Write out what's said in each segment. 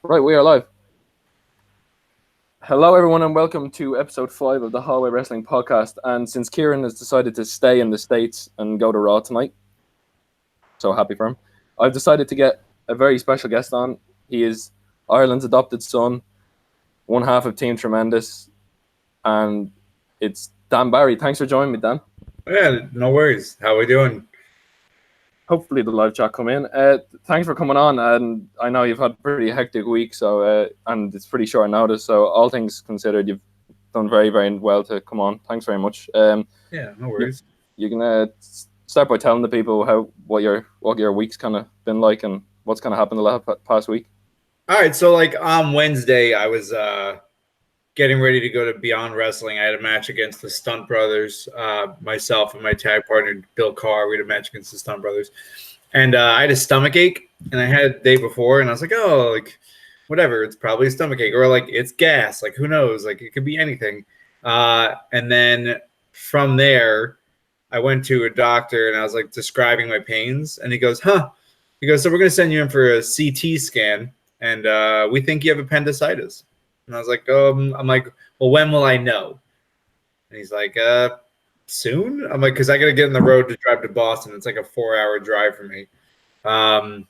Right, we are live. Hello, everyone, and welcome to episode 5 of the Hallway Wrestling Podcast. And since Kieran has decided to stay in the States and go to Raw tonight, so happy for him, I've decided to get a very special guest on. He is Ireland's adopted son, one half of Team Tremendous, and it's Dan Barry. Thanks for joining me, Dan. Yeah, no worries. How we doing? Hopefully the live chat come in. Thanks for coming on, and I know you've had a pretty hectic week, so and it's pretty short notice. So all things considered, you've done very, very well to come on. Thanks very much. Yeah, no worries. You can start by telling the people what your week's kind of been like and what's kind of happened the past week. All right, so like on Wednesday, I was getting ready to go to Beyond Wrestling. I had a match against the Stunt Brothers. Myself and my tag partner Bill Carr, we had a match against the Stunt Brothers, and I had a stomach ache, and I had it the day before, and I was like, oh, like whatever, it's probably a stomach ache, or like it's gas, like who knows, like it could be anything. And then from there, I went to a doctor, and I was like describing my pains, and he goes, huh? He goes, so we're gonna send you in for a CT scan, and we think you have appendicitis. And I was like, I'm like, well, when will I know? And he's like, soon. I'm like, because I got to get on the road to drive to Boston. It's like a 4-hour drive for me. And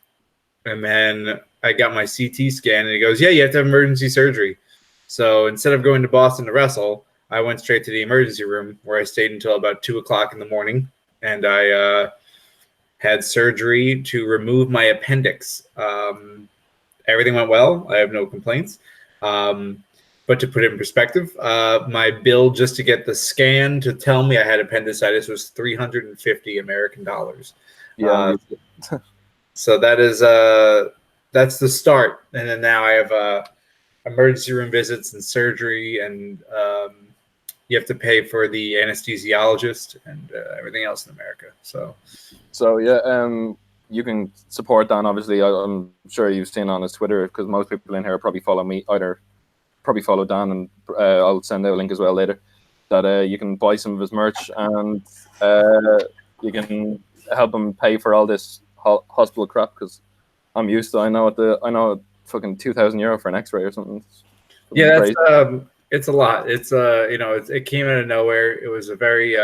then I got my CT scan, and he goes, yeah, you have to have emergency surgery. So instead of going to Boston to wrestle, I went straight to the emergency room where I stayed until about 2 o'clock in the morning. And I had surgery to remove my appendix. Everything went well. I have no complaints. But to put it in perspective, my bill just to get the scan to tell me I had appendicitis was $350 American dollars. Yeah. So that's the start. And then now I have emergency room visits and surgery, and you have to pay for the anesthesiologist and everything else in America. So yeah, you can support Dan. Obviously, I'm sure you've seen on his Twitter, because most people in here probably follow me, probably follow Dan, and I'll send out a link as well later, that you can buy some of his merch, and you can help him pay for all this hospital crap, because I'm used to. I know fucking €2,000 for an X-ray or something. Yeah, it's a lot. It's it came out of nowhere. It was a very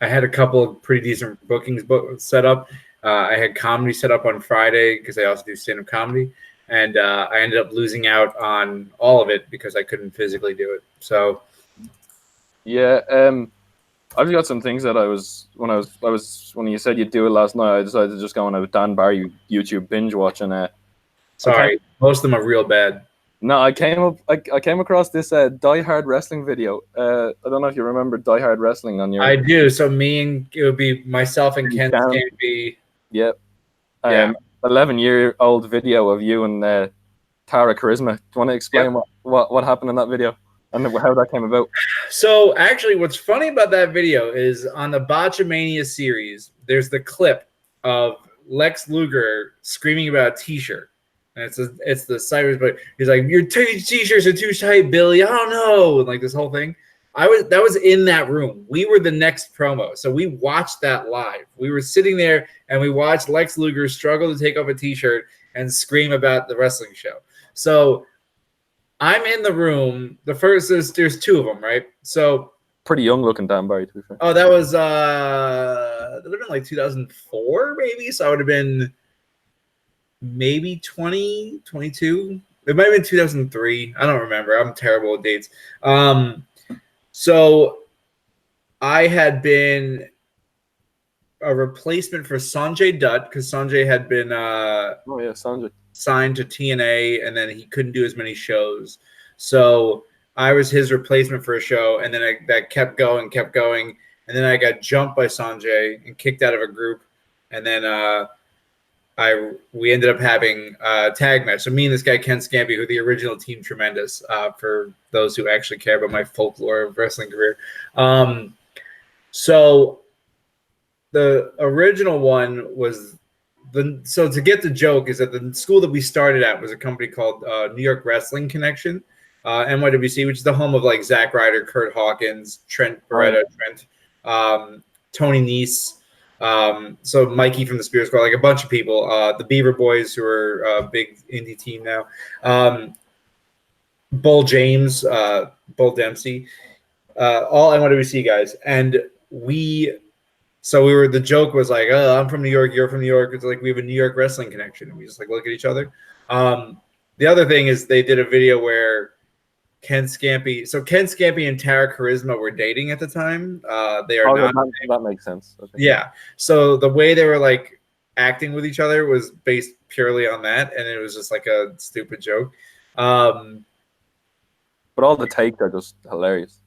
I had a couple of pretty decent bookings set up. I had comedy set up on Friday because I also do stand-up comedy, and I ended up losing out on all of it because I couldn't physically do it. So, yeah, I've got some things that when you said you'd do it last night, I decided to just go on a Dan Barry YouTube binge watch, and sorry, most of them are real bad. No, I came across this Die Hard Wrestling video. I don't know if you remember Die Hard Wrestling on your. I do. So it would be myself and Ken Scampi. Yep. 11-year-old video of you and Tara Charisma. Do you want to explain what happened in that video and how that came about? So actually, what's funny about that video is on the Botchamania series, there's the clip of Lex Luger screaming about a T-shirt. And it's the Cyrus, but he's like, your T-shirts are too tight, Billy. I don't know. And like this whole thing. That was in that room. We were the next promo. So we watched that live. We were sitting there and we watched Lex Luger struggle to take off a T-shirt and scream about the wrestling show. So I'm in the room. The first, there's two of them, right? So pretty young looking Dan Barry, to be fair. Oh, that was that would have been like 2004 maybe. So I would have been maybe 20, 22. It might have been 2003. I don't remember. I'm terrible with dates. So I had been a replacement for Sanjay Dutt because Sanjay had been Sanjay signed to TNA, and then he couldn't do as many shows. So I was his replacement for a show, and then that kept going, and then I got jumped by Sanjay and kicked out of a group, and then we ended up having a tag match. So me and this guy, Ken Scampi, who the original Team Tremendous, for those who actually care about my folklore of wrestling career. So the original one was so to get the joke is that the school that we started at was a company called New York Wrestling Connection, NYWC, which is the home of like Zack Ryder, Kurt Hawkins, Trent Beretta, Tony Nese. So Mikey from the Spirit Squad, like a bunch of people, the Beaver Boys, who are a big indie team now, Bull James, Bull Dempsey, all NYWC guys, and the joke was like, oh, I'm from New York, you're from New York. It's like we have a New York wrestling connection, and we just like look at each other. The other thing is they did a video where Ken Scampi and Tara Charisma were dating at the time. They are not. That makes sense. Yeah. So the way they were like acting with each other was based purely on that, and it was just like a stupid joke. But all the takes are just hilarious.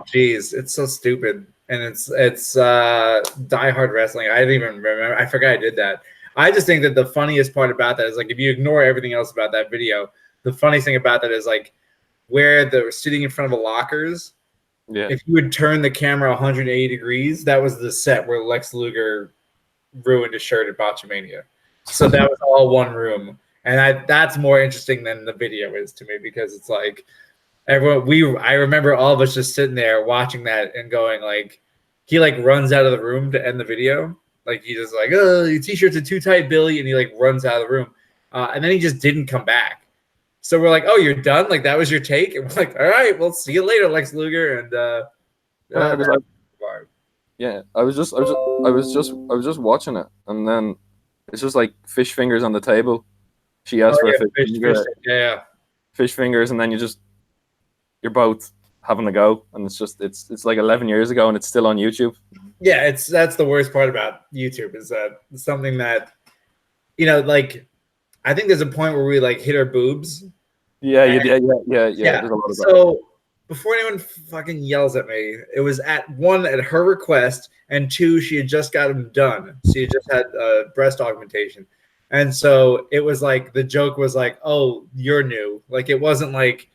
Geez, it's so stupid, and it's Die Hard Wrestling. I didn't even remember. I forgot I did that. I just think that the funniest part about that is like if you ignore everything else about that video, the funniest thing about that is like where they're sitting in front of the lockers. Yeah. If you would turn the camera 180 degrees, that was the set where Lex Luger ruined his shirt at Botchamania. So that was all one room, and that's more interesting than the video is to me because it's like. I remember all of us just sitting there watching that and going like, he like runs out of the room to end the video. Like he just like, oh, your t-shirts are too tight, Billy. And he like runs out of the room. And then he just didn't come back. So we're like, oh, you're done? Like that was your take? And we're like, all right, we'll see you later, Lex Luger. And I was just watching it. And then it's just like fish fingers on the table. She asked for a fish fingers. And then you're both having a go, and it's like 11 years ago, and it's still on YouTube. Yeah, that's the worst part about YouTube is that it's something that, like, I think there's a point where we like hit our boobs. Yeah. There's a lot of so before anyone fucking yells at me, it was at her request, and two, she had just got them done. She had just had breast augmentation, and so it was like the joke was like, "Oh, you're new." Like it wasn't like.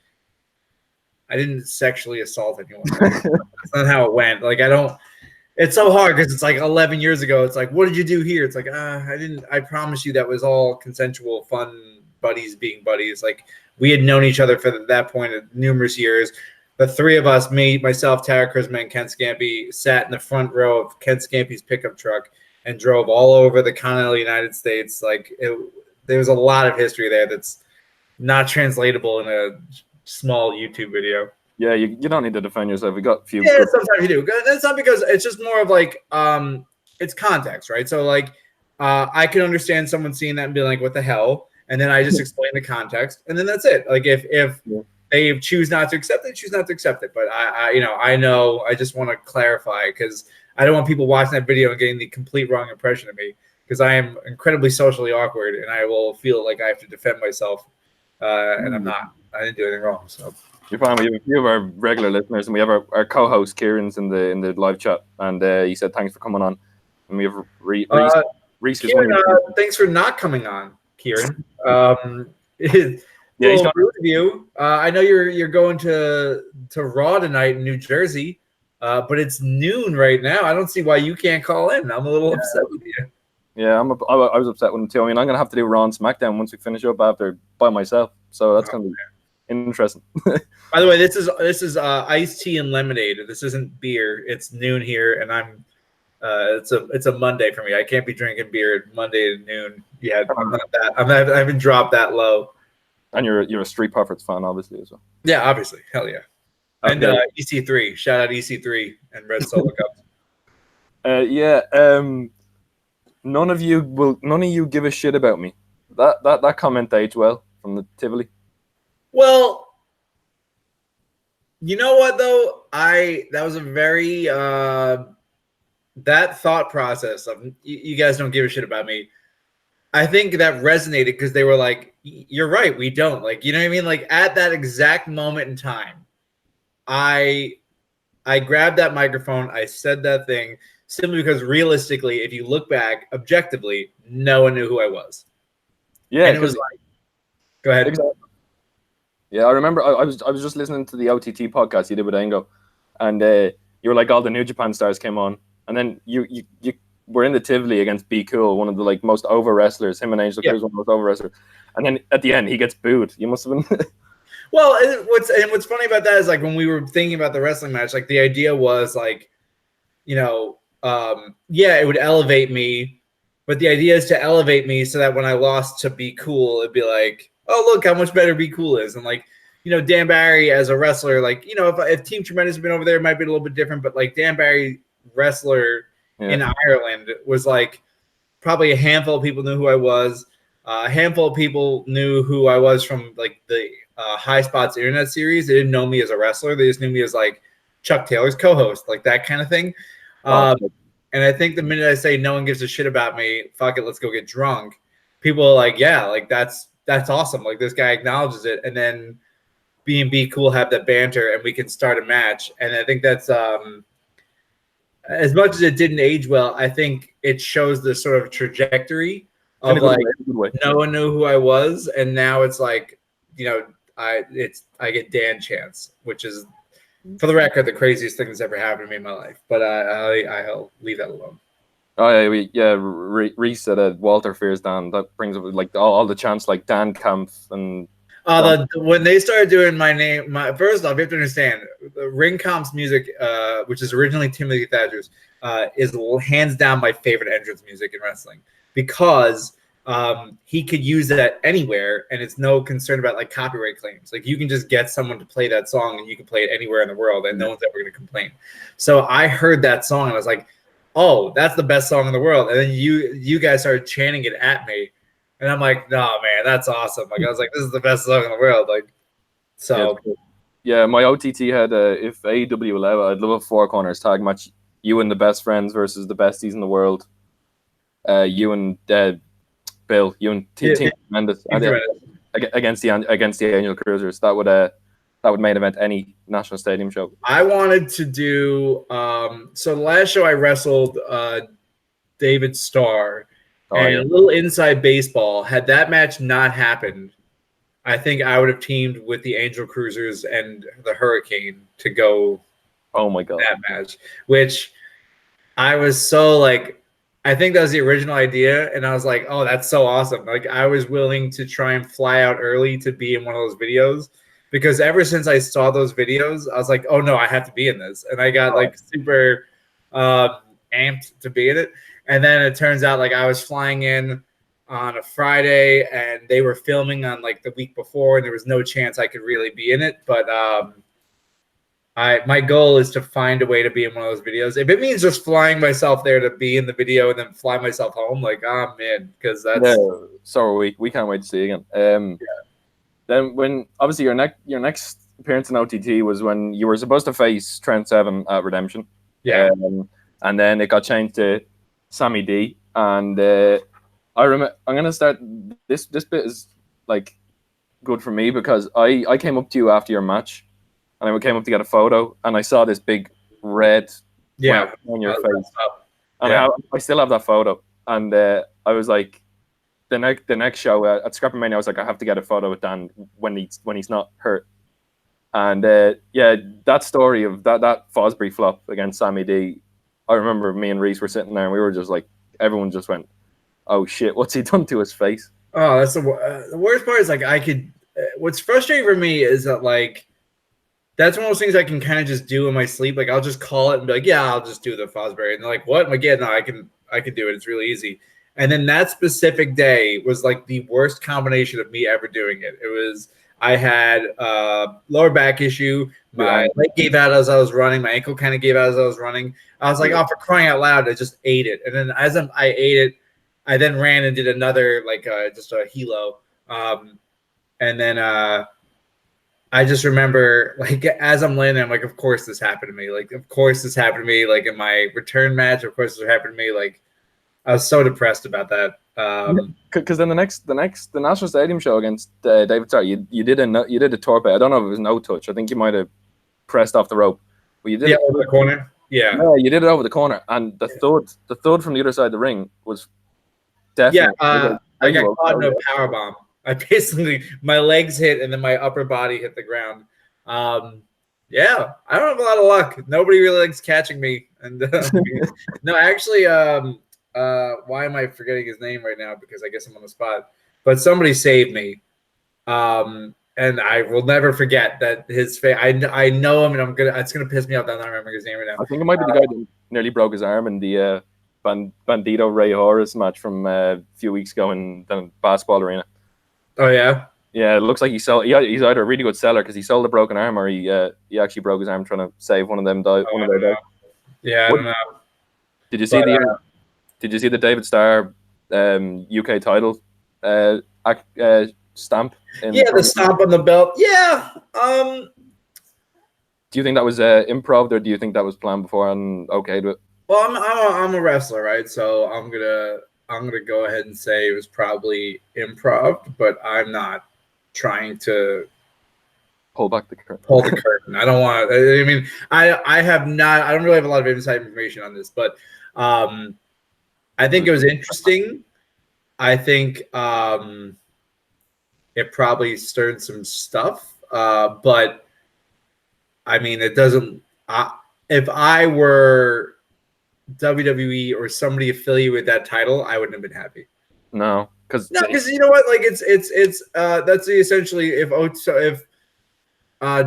I didn't sexually assault anyone. That's not how it went. Like it's so hard because it's like 11 years ago. It's like, what did you do here? It's like, I promise you that was all consensual, fun buddies being buddies. Like we had known each other for that point of numerous years. The three of us, me, myself, Tara Charisma, and Ken Scampi, sat in the front row of Ken Scampi's pickup truck and drove all over the continental United States. Like there was a lot of history there that's not translatable in a small YouTube video. Yeah, you don't need to defend yourself. We got a few. Yeah, sometimes you do. That's not because it's just more of like it's context, right? So like I can understand someone seeing that and being like, "What the hell?" And then I just explain the context, and then that's it. Like if they choose not to accept it, choose not to accept it. But I know. I just want to clarify because I don't want people watching that video and getting the complete wrong impression of me because I am incredibly socially awkward and I will feel like I have to defend myself, and I'm not. I didn't do anything wrong. So you're fine. We have a few of our regular listeners, and we have our co-host Kieran's in the live chat, and he said thanks for coming on. And we have Reese. Kieran, thanks for not coming on, Kieran. He's coming. You. I know you're going to Raw tonight in New Jersey, but it's noon right now. I don't see why you can't call in. I'm a little upset with you. Yeah, I was upset with him too. I mean, I'm gonna have to do Raw and SmackDown once we finish up after by myself, so that's gonna be interesting. By the way, this is iced tea and lemonade. This isn't beer. It's noon here, and I'm it's a Monday for me. I can't be drinking beer at Monday at noon. Yeah, I'm not that. I haven't dropped that low. And you're a Street Profits fan, obviously, as well. Yeah, obviously, hell yeah. And EC3, shout out EC3 and Red Solo Cups. None of you give a shit about me. That comment aged well from the Tivoli. Well, you know what though? That was a very that thought process of you guys don't give a shit about me. I think that resonated because they were like, "You're right, we don't." Like, you know what I mean? Like at that exact moment in time, I grabbed that microphone. I said that thing simply because realistically, if you look back objectively, no one knew who I was. Yeah, and it was like, go ahead. Exactly. Yeah, I remember I was just listening to the OTT podcast you did with Ango, and you were like all the New Japan stars came on, and then you were in the Tivoli against Be Cool, one of the like most over wrestlers. Him and Angel Cruz, one of the most over wrestlers, and then at the end he gets booed. You must have been. Well, what's funny about that is like when we were thinking about the wrestling match, like the idea was like, yeah, it would elevate me. But the idea is to elevate me so that when I lost to Be Cool, it'd be like, oh, look how much better Be Cool is. And like, you know, Dan Barry as a wrestler, like, you know, if Team Tremendous had been over there, it might be a little bit different. But like Dan Barry, wrestler in Ireland, was like probably a handful of people knew who I was. A handful of people knew who I was from like the High Spots internet series. They didn't know me as a wrestler. They just knew me as like Chuck Taylor's co-host, like that kind of thing. And I think the minute I say no one gives a shit about me, fuck it, let's go get drunk. People are like, yeah, like that's awesome. Like this guy acknowledges it, and then Be Cool have that banter, and we can start a match. And I think that's as much as it didn't age well, I think it shows the sort of trajectory of like no one knew who I was, and now it's like, you know, I get Dan chance, which is, for the record, the craziest thing that's ever happened to me in my life. But I'll leave that alone. Oh yeah, Reese said Walter fears Dan. That brings up like all the chants like Dan Kampf and. When they started doing my name, first off, you have to understand, Ring Comp's music, which is originally Timothy Thatcher's, is hands down my favorite entrance music in wrestling, because he could use that anywhere, and it's no concern about like copyright claims. Like you can just get someone to play that song, and you can play it anywhere in the world, and no one's ever going to complain. So I heard that song, and I was like, "Oh, that's the best song in the world." And then you guys started chanting it at me. And I'm like, no, man, that's awesome. Like I was like, this is the best song in the world. Like, so yeah, my OTT had if AEW allow, I'd love a 4 corners tag match. You and the best friends versus the besties in the world. You and Bill, you and Team Tremendous against the Angel Cruisers. That would main event any National Stadium show. I wanted to do so the last show I wrestled David Starr. A little inside baseball. Had that match not happened, I think I would have teamed with the Angel Cruisers and the Hurricane to go. Oh my god, that match! Which I was so like, I think that was the original idea, and I was like, oh, that's so awesome! Like I was willing to try and fly out early to be in one of those videos, because ever since I saw those videos, I was like, oh no, I have to be in this, and I got like super amped to be in it. And then it turns out like I was flying in on a Friday, and they were filming on like the week before, and there was no chance I could really be in it. But my goal is to find a way to be in one of those videos. If it means just flying myself there to be in the video and then fly myself home, like I'm in, because that's so are we. We can't wait to see you again. Then when obviously your next appearance in OTT was when you were supposed to face Trent Seven at Redemption. And then it got changed to Sammy D, and I remember. I'm gonna start this bit is like good for me because I came up to you after your match, and I came up to get a photo, and I saw this big red on your face, and I still have that photo, and I was like, the next show at Scrapper Mania, I was like, I have to get a photo with Dan when he's not hurt, and that story of that Fosbury flop against Sammy D. I remember me and Reese were sitting there, and we were just like, everyone just went, "Oh shit, what's he done to his face?" Oh, that's the worst part. Is like I could. What's frustrating for me is that like that's one of those things I can kind of just do in my sleep. Like I'll just call it and be like, "Yeah, I'll just do the Fosbury," and they're like, "What?" I'm like, "Yeah, no, I can do it. It's really easy." And then that specific day was like the worst combination of me ever doing it. It was. I had lower back issue. My leg gave out as I was running. My ankle kind of gave out as I was running. I was like, oh, for crying out loud, I just ate it. And then as I ate it, I then ran and did another, like just a helo. And then I just remember, like, as I'm landing, I'm like, of course this happened to me. Like, of course this happened to me. Like, in my return match, of course this happened to me. Like, I was so depressed about that. Because then the National Stadium show against David Starr, you did a torpe. I don't know if it was no touch. I think you might have pressed off the rope, but you did it over the corner. Yeah, you did it over the corner, and the thud from the other side of the ring was definitely. I got caught in a power bomb. I basically my legs hit and then my upper body hit the ground. I don't have a lot of luck. Nobody really likes catching me, and no, actually, why am I forgetting his name right now? Because I guess I'm on the spot. But somebody saved me, and I will never forget that his face. I know him, and it's gonna piss me off that I don't remember his name right now. I think it might be the guy nearly broke his arm in the Bandito Ray Horace match from a few weeks ago in the basketball arena. Oh yeah. Yeah, it looks like he's either a really good seller because he sold a broken arm, or he actually broke his arm trying to save one of them. One of their dive. Yeah, I don't know. Did you see Did you see the David Starr UK title stamp? Yeah, the stamp on the belt. Yeah. Do you think that was improv, or do you think that was planned before and okayed with? Well, I'm a wrestler, right? So I'm gonna go ahead and say it was probably improv, but I'm not trying to pull back the curtain. Pull the curtain. I don't want. I mean, I have not. I don't really have a lot of inside information on this, but I think it was interesting. I think it probably stirred some stuff, but I mean, it doesn't. If I were WWE or somebody affiliated with that title, I wouldn't have been happy. No, because you know what? Like it's that's essentially if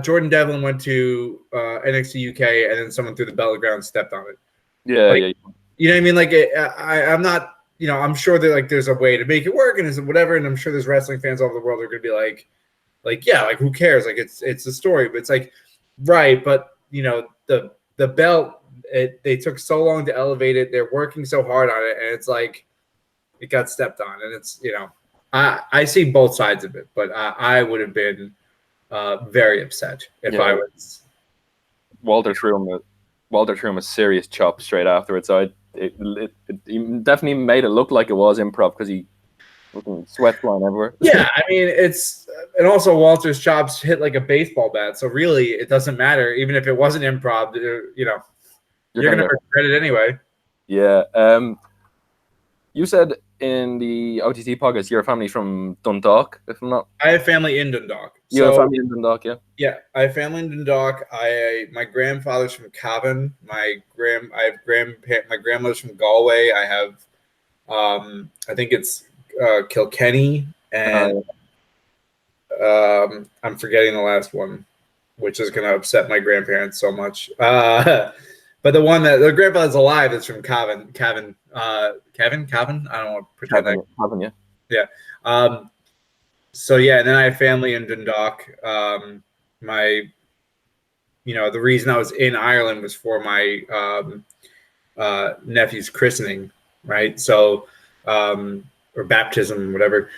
Jordan Devlin went to NXT UK and then someone threw the belt ground and stepped on it. Yeah, like, yeah. You know what I mean? Like I'm not. You know, I'm sure that like there's a way to make it work and whatever, and I'm sure there's wrestling fans all over the world are going to be like yeah, like who cares? Like it's a story, but it's like right, but you know the belt. They took so long to elevate it. They're working so hard on it, and it's like it got stepped on. And it's I see both sides of it, but I would have been very upset if I was. Walter threw him a serious chop straight afterwards. So it definitely made it look like it was improv because he sweat flying everywhere. Yeah, I mean and also Walter's chops hit like a baseball bat, so really it doesn't matter. Even if it wasn't improv, you're gonna regret it anyway. Yeah. You said in the OTT podcast your family's from Dundalk, if I'm not. I have family in Dundalk. You have family in Dundalk, yeah? Yeah, I have family in Dundalk. My grandfather's from Cavan. My grandmother's from Galway. I have I think it's Kilkenny, and I'm forgetting the last one, which is gonna upset my grandparents so much. But the one that the grandfather's alive is from Cavan. I don't want to pretend that. Cavan, yeah. Yeah. So yeah, and then I have family in Dundalk. The reason I was in Ireland was for my nephew's christening, right? So or baptism, whatever.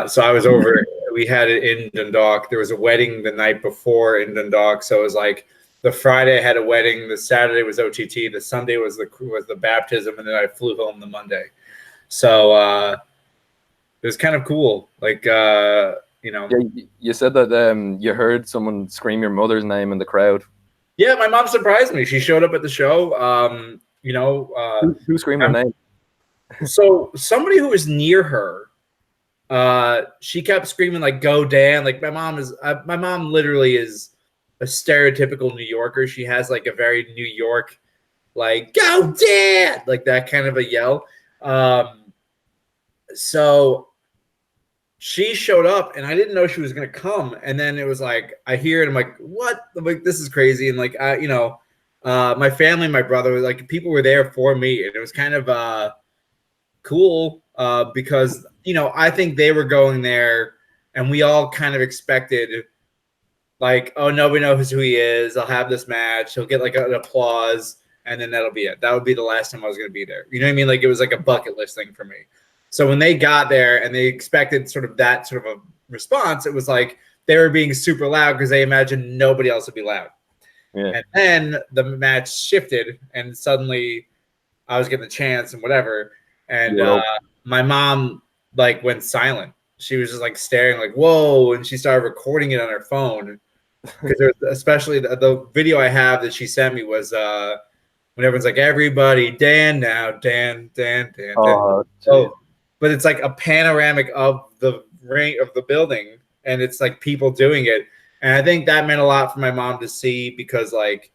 So I was over. We had it in Dundalk. There was a wedding the night before in Dundalk, so it was like. The Friday I had a wedding. The Saturday was OTT. The Sunday was the baptism, and then I flew home the Monday. So it was kind of cool. Like Yeah, you said that you heard someone scream your mother's name in the crowd. Yeah, my mom surprised me. She showed up at the show. Who screamed her name? So somebody who was near her. She kept screaming like "Go Dan!" Like my mom literally is. A stereotypical New Yorker. She has like a very New York, like "Go Dan!" like that kind of a yell. So she showed up, and I didn't know she was gonna come. And then it was like I hear it. I'm like, "What? I'm like, this is crazy!" And like my family, my brother, like people were there for me, and it was kind of cool because I think they were going there, and we all kind of expected. Like, oh, nobody knows who he is. I'll have this match. He'll get like an applause, and then that'll be it. That would be the last time I was going to be there. You know what I mean? Like it was like a bucket list thing for me. So when they got there and they expected sort of that sort of a response, it was like they were being super loud because they imagined nobody else would be loud. Yeah. And then the match shifted, and suddenly I was getting the chance and whatever. And my mom like went silent. She was just like staring, like whoa, and she started recording it on her phone. Because especially the video I have that she sent me was when everyone's like, everybody, Dan now, Dan. Oh, but it's like a panoramic of the ring of the building, and it's like people doing it. And I think that meant a lot for my mom to see because like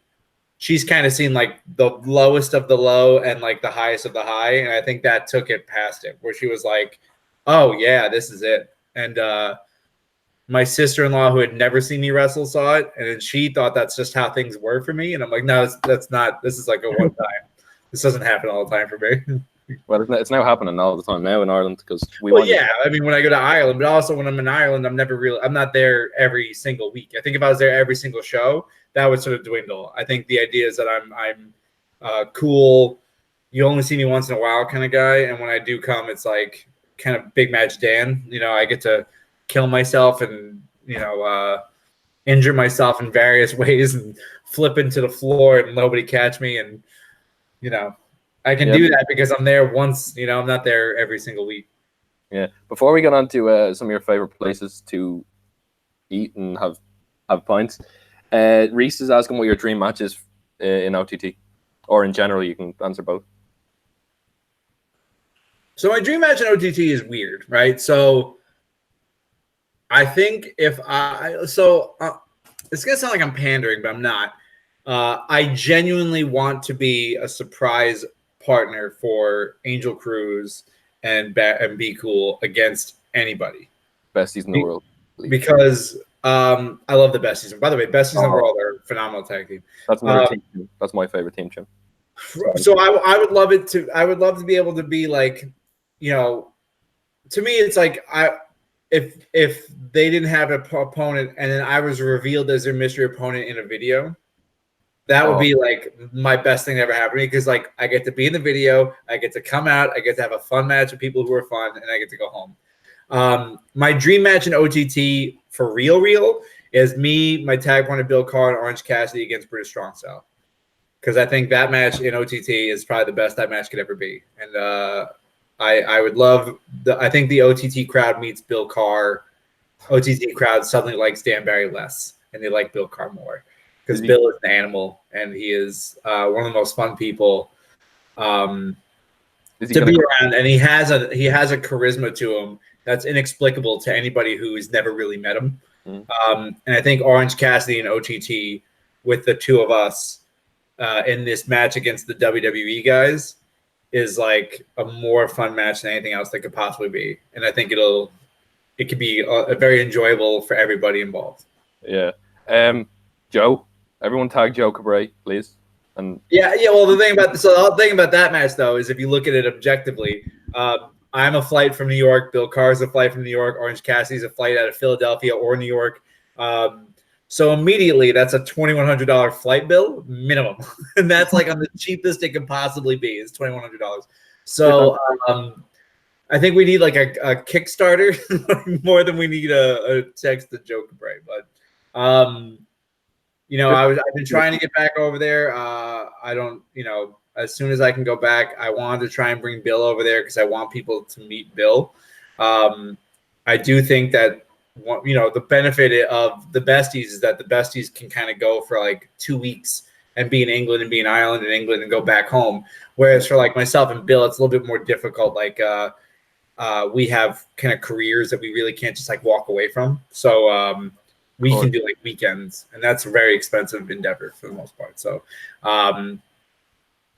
she's kind of seen like the lowest of the low and like the highest of the high. And I think that took it past it where she was like, oh yeah, this is it. And my sister-in-law, who had never seen me wrestle, saw it, and then she thought that's just how things were for me. And I'm like, no, that's not. This is like a one time. This doesn't happen all the time for me. Well, it's now happening all the time now in Ireland because we Well, want. yeah, I mean, when I go to Ireland, but also when I'm in Ireland, I'm not there every single week. I think if I was there every single show, that would sort of dwindle. I think the idea is that I'm cool. You only see me once in a while kind of guy, and when I do come, it's like kind of big match Dan. You know, I get to kill myself and injure myself in various ways and flip into the floor and nobody catch me, and I can do that because I'm there once. I'm not there every single week. Yeah. Before we get on to some of your favorite places to eat and have pints, Reese is asking what your dream match is in OTT, or in general. You can answer both. So my dream match in OTT is weird, right? So I think it's gonna sound like I'm pandering, but I'm not. I genuinely want to be a surprise partner for Angel Cruz and Be Cool against anybody. Besties in the world. Because I love the Besties. And by the way, Besties in the world are a phenomenal tag team. That's another team. That's my favorite team, Jim. So I would love it to. I would love to be able to be like, to me, it's like if they didn't have an opponent and then I was revealed as their mystery opponent in a video, that would be like my best thing that ever happened to me, because like I get to be in the video, I get to come out, I get to have a fun match with people who are fun, and I get to go home. My dream match in OTT for real is me, my tag partner Bill Carr, and Orange Cassidy against British Strong Style, because I think that match in OTT is probably the best that match could ever be, and I would love I think the OTT crowd meets Bill Carr. OTT crowd suddenly likes Dan Barry less, and they like Bill Carr more, because Bill is an animal and he is one of the most fun people to be around, and he has a charisma to him that's inexplicable to anybody who's never really met him. And I think Orange Cassidy and OTT with the two of us in this match against the WWE guys is like a more fun match than anything else that could possibly be, and I think it could be a very enjoyable for everybody involved. Yeah. Joe, everyone tag Joe Cabray, please. And well, the thing about that match though is if you look at it objectively, I'm a flight from New York, Bill Carr's a flight from New York, Orange Cassidy's a flight out of Philadelphia or New York. So immediately that's a $2,100 flight bill minimum. And that's like on the cheapest it can possibly be is $2,100. So I think we need like a Kickstarter more than we need a text to Joe Cabray. But I've been trying to get back over there. I don't, as soon as I can go back, I wanted to try and bring Bill over there because I want people to meet Bill. I do think that the benefit of the Besties is that the Besties can kind of go for like 2 weeks and be in England and be in Ireland and England and go back home. Whereas for like myself and Bill, it's a little bit more difficult. Like we have kind of careers that we really can't just like walk away from. So we can do like weekends, and that's a very expensive endeavor for the most part. So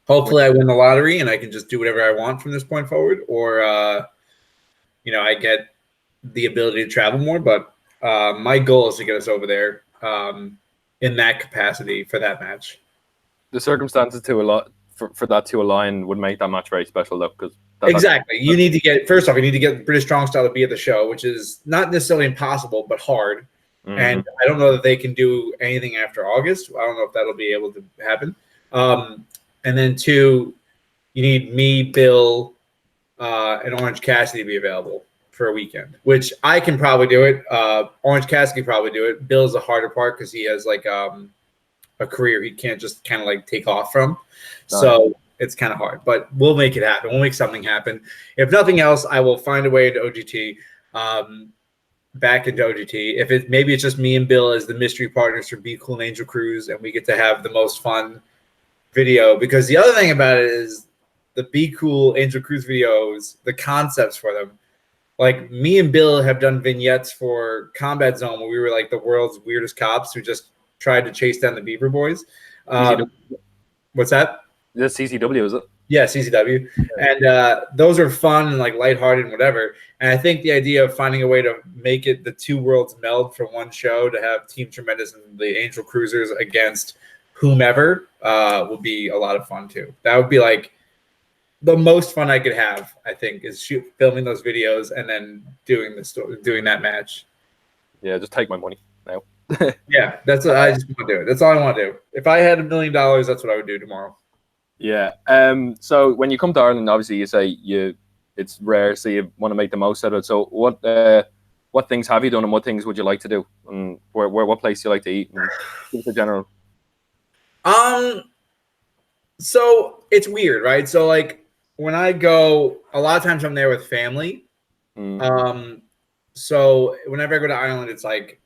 hopefully I win the lottery and I can just do whatever I want from this point forward, or I get the ability to travel more. But my goal is to get us over there in that capacity for that match. The circumstances for that to align would make that match very special, though, because exactly. You need to get British Strong Style to be at the show, which is not necessarily impossible, but hard. Mm-hmm. And I don't know that they can do anything after August. I don't know if that'll be able to happen. And then 2, you need me, Bill, and Orange Cassidy to be available for a weekend, which I can probably do it. Orange Cassidy can probably do it. Bill's the harder part because he has like a career he can't just kind of like take off from. So it's kind of hard, but we'll make it happen. We'll make something happen. If nothing else, I will find a way to OGT, back into OGT. Maybe it's just me and Bill as the mystery partners for Be Cool and Angel Cruz, and we get to have the most fun video. Because the other thing about it is the Be Cool Angel Cruz videos, the concepts for them. Like me and Bill have done vignettes for Combat Zone where we were like the world's weirdest cops who just tried to chase down the Beaver Boys. What's that? That's CCW, is it? Yeah, CCW. And those are fun and like lighthearted and whatever. And I think the idea of finding a way to make it the two worlds meld for one show, to have Team Tremendous and the Angel Cruisers against whomever would be a lot of fun too. That would be like the most fun I could have, I think, is filming those videos and then doing that match. Yeah, just take my money now. Yeah, that's what I just want to do. That's all I want to do. If I had $1 million, that's what I would do tomorrow. Yeah. So when you come to Ireland, obviously you say it's rare, so you want to make the most out of it. So what things have you done, and what things would you like to do, and what place do you like to eat, and just in general? So it's weird, right? So like when I go, a lot of times I'm there with family. So whenever I go to Ireland, it's like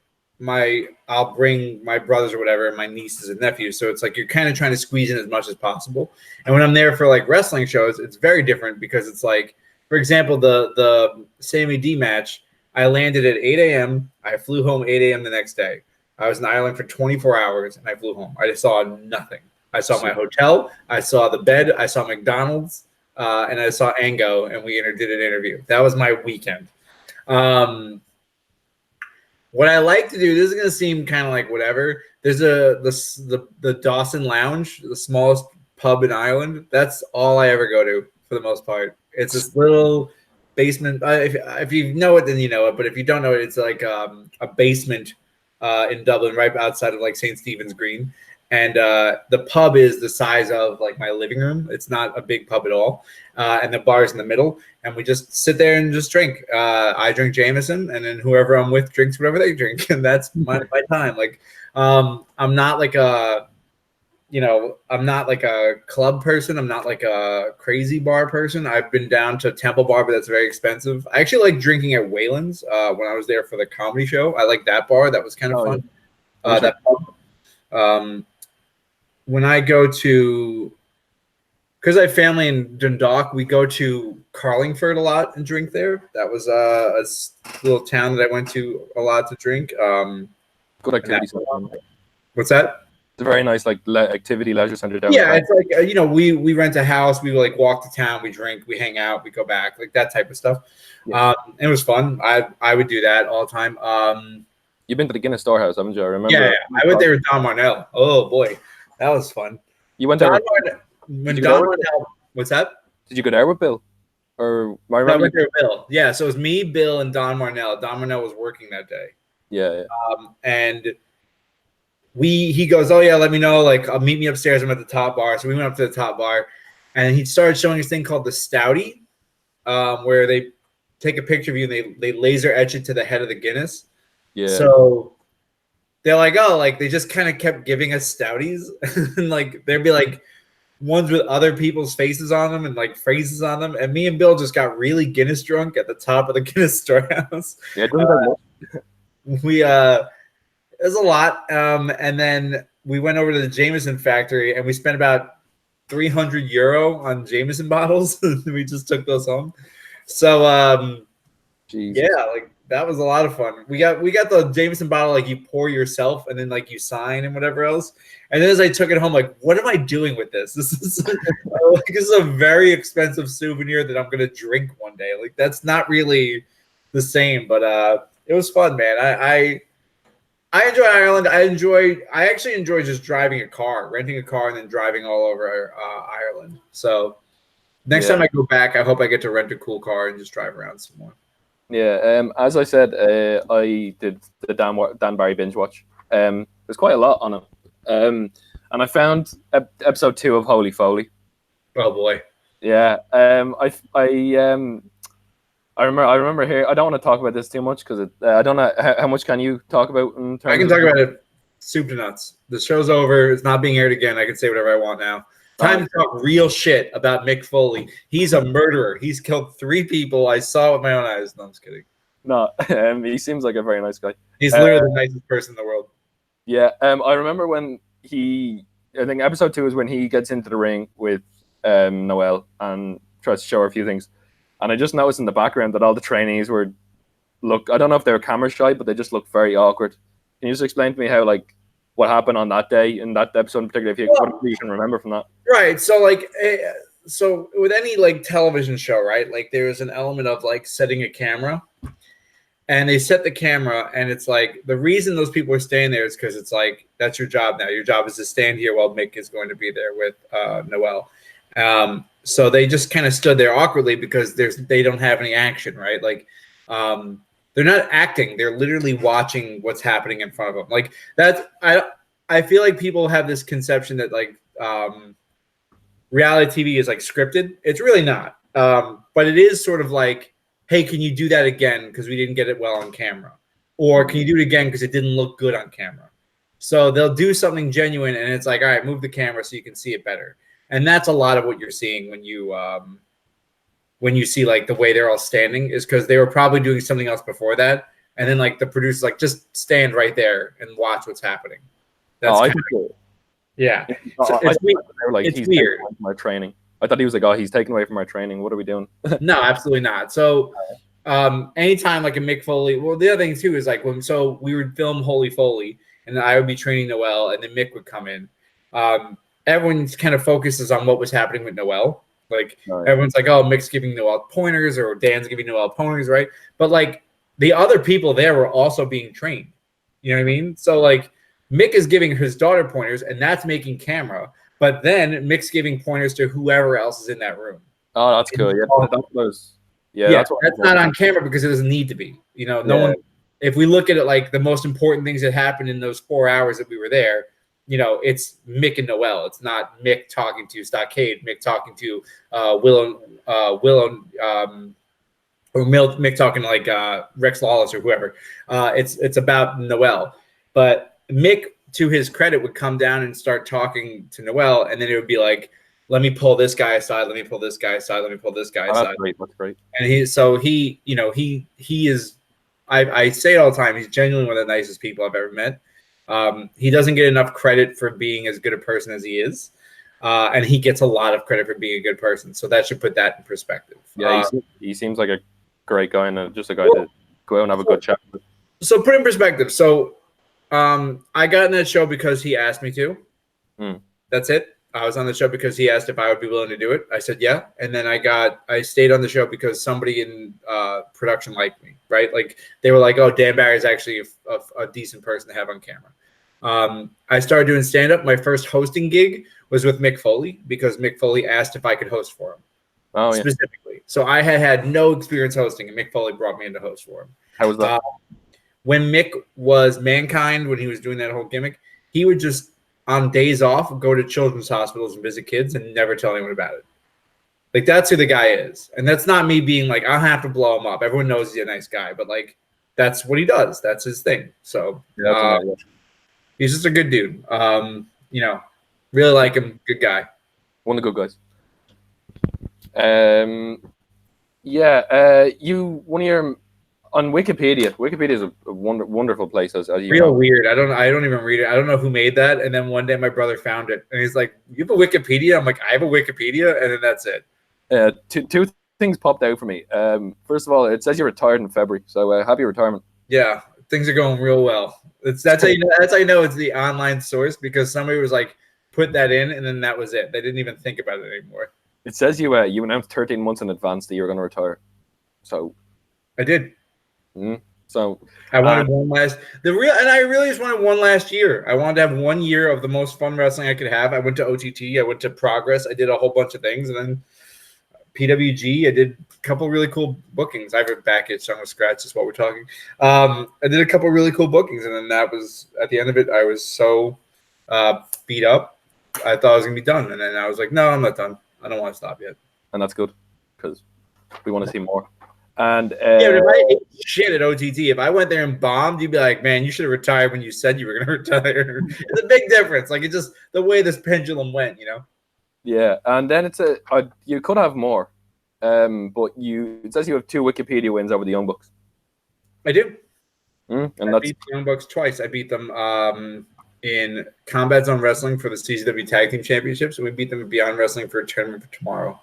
I'll bring my brothers or whatever, and my nieces and nephews. So it's like you're kind of trying to squeeze in as much as possible. And when I'm there for like wrestling shows, it's very different because it's like, for example, the Sammy D match, I landed at 8 a.m. I flew home 8 a.m. the next day. I was in Ireland for 24 hours and I flew home. I just saw nothing. I saw my hotel, I saw the bed, I saw McDonald's, and I saw Ango, and we did an interview. That was my weekend. What I like to do, this is gonna seem kind of like whatever. There's the Dawson Lounge, the smallest pub in Ireland. That's all I ever go to for the most part. It's this little basement. If you know it, then you know it. But if you don't know it, it's like a basement in Dublin, right outside of like St. Stephen's Green. And the pub is the size of like my living room. It's not a big pub at all. And the bar is in the middle. And we just sit there and just drink. I drink Jameson, and then whoever I'm with drinks whatever they drink. And that's my time. Like, I'm not like I'm not like a club person. I'm not like a crazy bar person. I've been down to Temple Bar, but that's very expensive. I actually like drinking at Wayland's when I was there for the comedy show. I like that bar. That was kind of fun. Yeah. That pub. When I go to, because I have family in Dundalk, we go to Carlingford a lot and drink there. That was a little town that I went to a lot to drink. Good activity. What's that? It's a very nice like activity leisure center down Yeah, there. it's like we rent a house, we like walk to town, we drink, we hang out, we go back, like that type of stuff. Yeah. It was fun. I would do that all the time. You've been to the Guinness Storehouse, haven't you? I remember. Yeah, I went there with Don Marnell. Oh boy, that was fun. You went there. What's that? Did you go there with Bill? Or I went there with Bill. Yeah, so it was me, Bill, and Don Marnell. Don Marnell was working that day. Yeah. And he goes, oh yeah, let me know. Like, I'll meet me upstairs. I'm at the top bar. So we went up to the top bar, and he started showing this thing called the Stouty, where they take a picture of you and they laser etch it to the head of the Guinness. Yeah. So they're like, oh, like they just kind of kept giving us Stouties, and like there'd be like ones with other people's faces on them and like phrases on them. And me and Bill just got really Guinness drunk at the top of the Guinness Storehouse. Yeah, it doesn't There's a lot. And then we went over to the Jameson factory and we spent about €300 on Jameson bottles. We just took those home. So yeah, like that was a lot of fun. We got the Jameson bottle, like you pour yourself and then like you sign and whatever else. And then as I took it home, like, what am I doing with this? This is a very expensive souvenir that I'm gonna drink one day. Like that's not really the same, but it was fun, man. I enjoy Ireland. I actually enjoy just driving a car, renting a car, and then driving all over Ireland. So next time I go back, I hope I get to rent a cool car and just drive around some more. Yeah, as I said, I did the Dan Barry binge watch. There's quite a lot on it, and I found episode 2 of Holy Foley. Oh boy! Yeah, I remember here. I don't want to talk about this too much because I don't know how much can you talk about. I can talk about it soup to nuts. The show's over. It's not being aired again. I can say whatever I want now. Time to talk real shit about Mick Foley. He's a murderer. He's killed 3 people. I saw it with my own eyes. No, I'm just kidding. No, he seems like a very nice guy. He's literally the nicest person in the world. Yeah, I remember when I think episode 2 is when he gets into the ring with Noelle and tries to show her a few things. And I just noticed in the background that all the trainees I don't know if they were camera shy, but they just looked very awkward. Can you just explain to me how, like, what happened on that day in that episode in particular, what you can remember from that? Right. So, like, so with any, like, television show, right, like, there's an element of, like, setting a camera. and they set the camera, and it's like the reason those people are staying there is because it's like that's your job now. Your job is to stand here while Mick is going to be there with Noel. So they just kind of stood there awkwardly because they don't have any action, right? Like they're not acting; they're literally watching what's happening in front of them. Like that's I feel like people have this conception that like reality TV is like scripted. It's really not, but it is sort of like, hey, can you do that again because we didn't get it well on camera, or can you do it again because it didn't look good on camera? So they'll do something genuine, and it's like, all right, move the camera so you can see it better. And that's a lot of what you're seeing when you see like the way they're all standing is because they were probably doing something else before that, and then like the producer's like, just stand right there and watch what's happening. That's yeah. So it's weird. Like, it's he's weird. taking away from my training. I thought he was like, oh, he's taking away from our training. What are we doing? No, absolutely not. So anytime like a Mick Foley, well, the other thing too is like so we would film Holy Foley, and then I would be training Noel, and then Mick would come in. Everyone kind of focuses on what was happening with Noel. Like everyone's like, oh, Mick's giving Noel pointers, or Dan's giving Noel pointers, right? But like the other people there were also being trained. You know what I mean? So like Mick is giving his daughter pointers, and that's making camera. But then Mick's giving pointers to whoever else is in that room. Oh, that's cool. Yeah, that's not on camera because it doesn't need to be. You know, no one. If we look at it like the most important things that happened in those 4 hours that we were there, you know, it's Mick and Noel. It's not Mick talking to Stockade, Mick talking to Willow, or Mick talking to like Rex Lawless or whoever. It's about Noel, but Mick, to his credit, would come down and start talking to Noel, and then it would be like, let me pull this guy aside, let me pull this guy aside, let me pull this guy aside. That's great. And he is, I say it all the time, he's genuinely one of the nicest people I've ever met. He doesn't get enough credit for being as good a person as he is. And he gets a lot of credit for being a good person. So that should put that in perspective. Yeah, he seems like a great guy and just a guy to go out and have a good chat with. So put in perspective. So I got in that show because he asked me to. That's it. I was on the show because he asked if I would be willing to do it. I said yeah, and then I stayed on the show because somebody in production liked me, right? Like they were like, "Oh, Dan Barry is actually a decent person to have on camera." I started doing stand up. My first hosting gig was with Mick Foley because Mick Foley asked if I could host for him, specifically. So I had no experience hosting, and Mick Foley brought me in to host for him. How was that? When Mick was Mankind, when he was doing that whole gimmick, he would just, on days off, go to children's hospitals and visit kids and never tell anyone about it. Like, that's who the guy is. And that's not me being like, I'll have to blow him up. Everyone knows he's a nice guy, but like, that's what he does. That's his thing. So he's just a good dude. You know, really like him. Good guy. One of the good guys. One of your on Wikipedia. Wikipedia is a wonderful place. As you real know. Weird. I don't even read it. I don't know who made that. And then one day my brother found it, and he's like, "You have a Wikipedia?" I'm like, "I have a Wikipedia," and then that's it. Two things popped out for me. First of all, it says you retired in February, so happy retirement. Yeah, things are going real well. That's how you know it's the online source, because somebody was like, put that in, and then that was it. They didn't even think about it anymore. It says you announced 13 months in advance that you were going to retire. So I did. So I wanted one last and I really just wanted one last year. I wanted to have 1 year of the most fun wrestling I could have. I went to OTT, I went to Progress, I did a whole bunch of things, and then PWG, I did a couple really cool bookings. I have a back itch, so I'm gonna scratch this while we're talking. I did a couple really cool bookings, and then that was at the end of it. I was so beat up, I thought I was gonna be done, and then I was like, no, I'm not done. I don't want to stop yet. And that's good, because we want to see more. And but if I ate shit at OTT, if I went there and bombed, you'd be like, man, you should have retired when you said you were going to retire. It's a big difference. Like, it's just the way this pendulum went, you know? Yeah, and then it's you could have more, but it says you have 2 Wikipedia wins over the Young Bucks. I do. And I beat the Young Bucks twice. I beat them in Combat Zone Wrestling for the CZW Tag Team Championships, and we beat them in Beyond Wrestling for a tournament for tomorrow.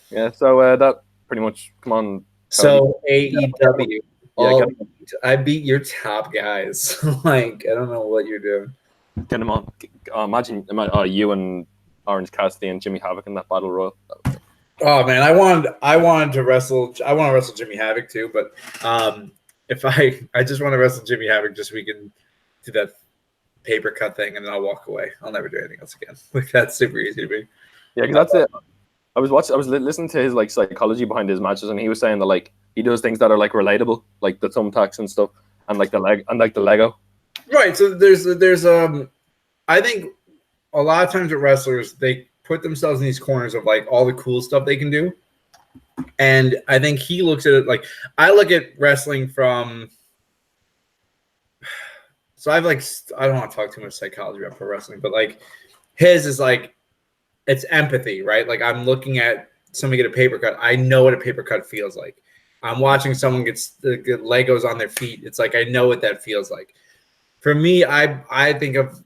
Yeah, so that pretty much, come on. So AEW, I beat your top guys. Like, I don't know what you're doing. Get them on. Imagine you and Orange Cassidy and Jimmy Havoc in that battle royal. Oh man, I wanted to wrestle. I want to wrestle Jimmy Havoc too, but if I just want to wrestle Jimmy Havoc just so we can do that paper cut thing and then I'll walk away. I'll never do anything else again. Like that's super easy to me. Yeah, because that's it. I was listening to his like psychology behind his matches, and he was saying that like he does things that are like relatable, like the thumbtacks and stuff, and like the Lego. Right. So there's I think a lot of times with wrestlers they put themselves in these corners of like all the cool stuff they can do. And I think he looks at it like I look at wrestling from. So I've like I don't want to talk too much psychology about pro wrestling, but like his is like it's empathy, right? Like I'm looking at somebody get a paper cut. I know what a paper cut feels like. I'm watching someone get Legos on their feet. It's like I know what that feels like. For me, I think of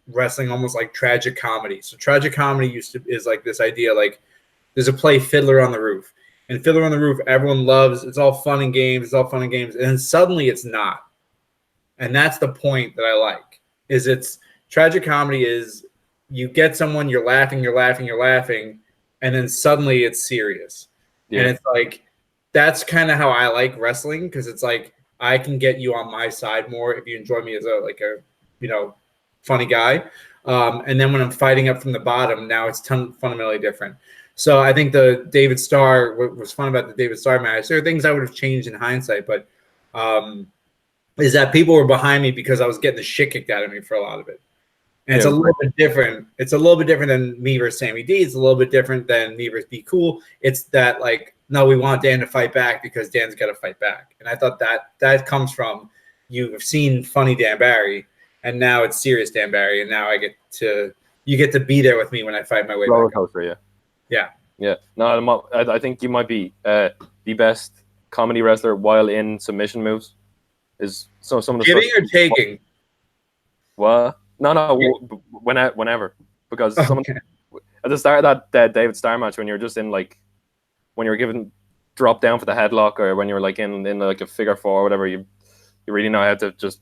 wrestling almost like tragic comedy. So tragic comedy is like this idea like there's a play Fiddler on the Roof. And Fiddler on the Roof, everyone loves. It's all fun and games. It's all fun and games. And then suddenly it's not. And that's the point that I like. Is it's tragic comedy is you get someone, you're laughing, and then suddenly it's serious. Yeah. And it's like that's kind of how I like wrestling because it's like I can get you on my side more if you enjoy me as a funny guy. And then when I'm fighting up from the bottom, now it's fundamentally different. So I think the David Starr, what was fun about the David Starr match, there are things I would have changed in hindsight, but is that people were behind me because I was getting the shit kicked out of me for a lot of it. And it's a little bit different. It's a little bit different than me versus Sammy D. It's a little bit different than me versus Be Cool. It's that like, no, we want Dan to fight back because Dan's got to fight back. And I thought that comes from you've seen funny Dan Barry, and now it's serious Dan Barry, and now you get to be there with me when I fight my way roller back. Coaster, yeah. No, I think you might be the best comedy wrestler while in submission moves. Is some of the giving or taking? What? No. Whenever, because someone at the start of that David Starr match when you're just in like when you're given drop down for the headlock or when you're like in like a figure four or whatever, you really know how to just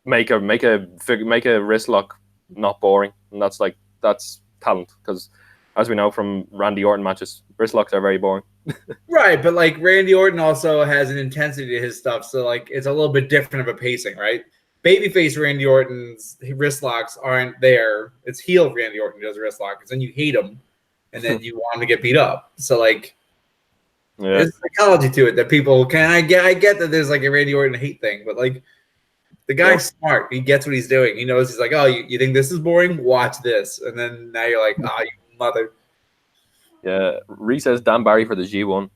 make a wrist lock not boring, and that's talent because as we know from Randy Orton matches, wrist locks are very boring. Right, but like Randy Orton also has an intensity to his stuff, so like it's a little bit different of a pacing, right? Babyface Randy Orton's wrist locks aren't there. It's heel Randy Orton who does wrist locks, and you hate him, and then you want him to get beat up. So like, there's psychology to it that people can. I get that there's like a Randy Orton hate thing, but like the guy's smart. He gets what he's doing. He knows he's like, oh, you think this is boring? Watch this, and then now you're like, oh, you mother. Yeah, Reese says Dan Barry for the G1.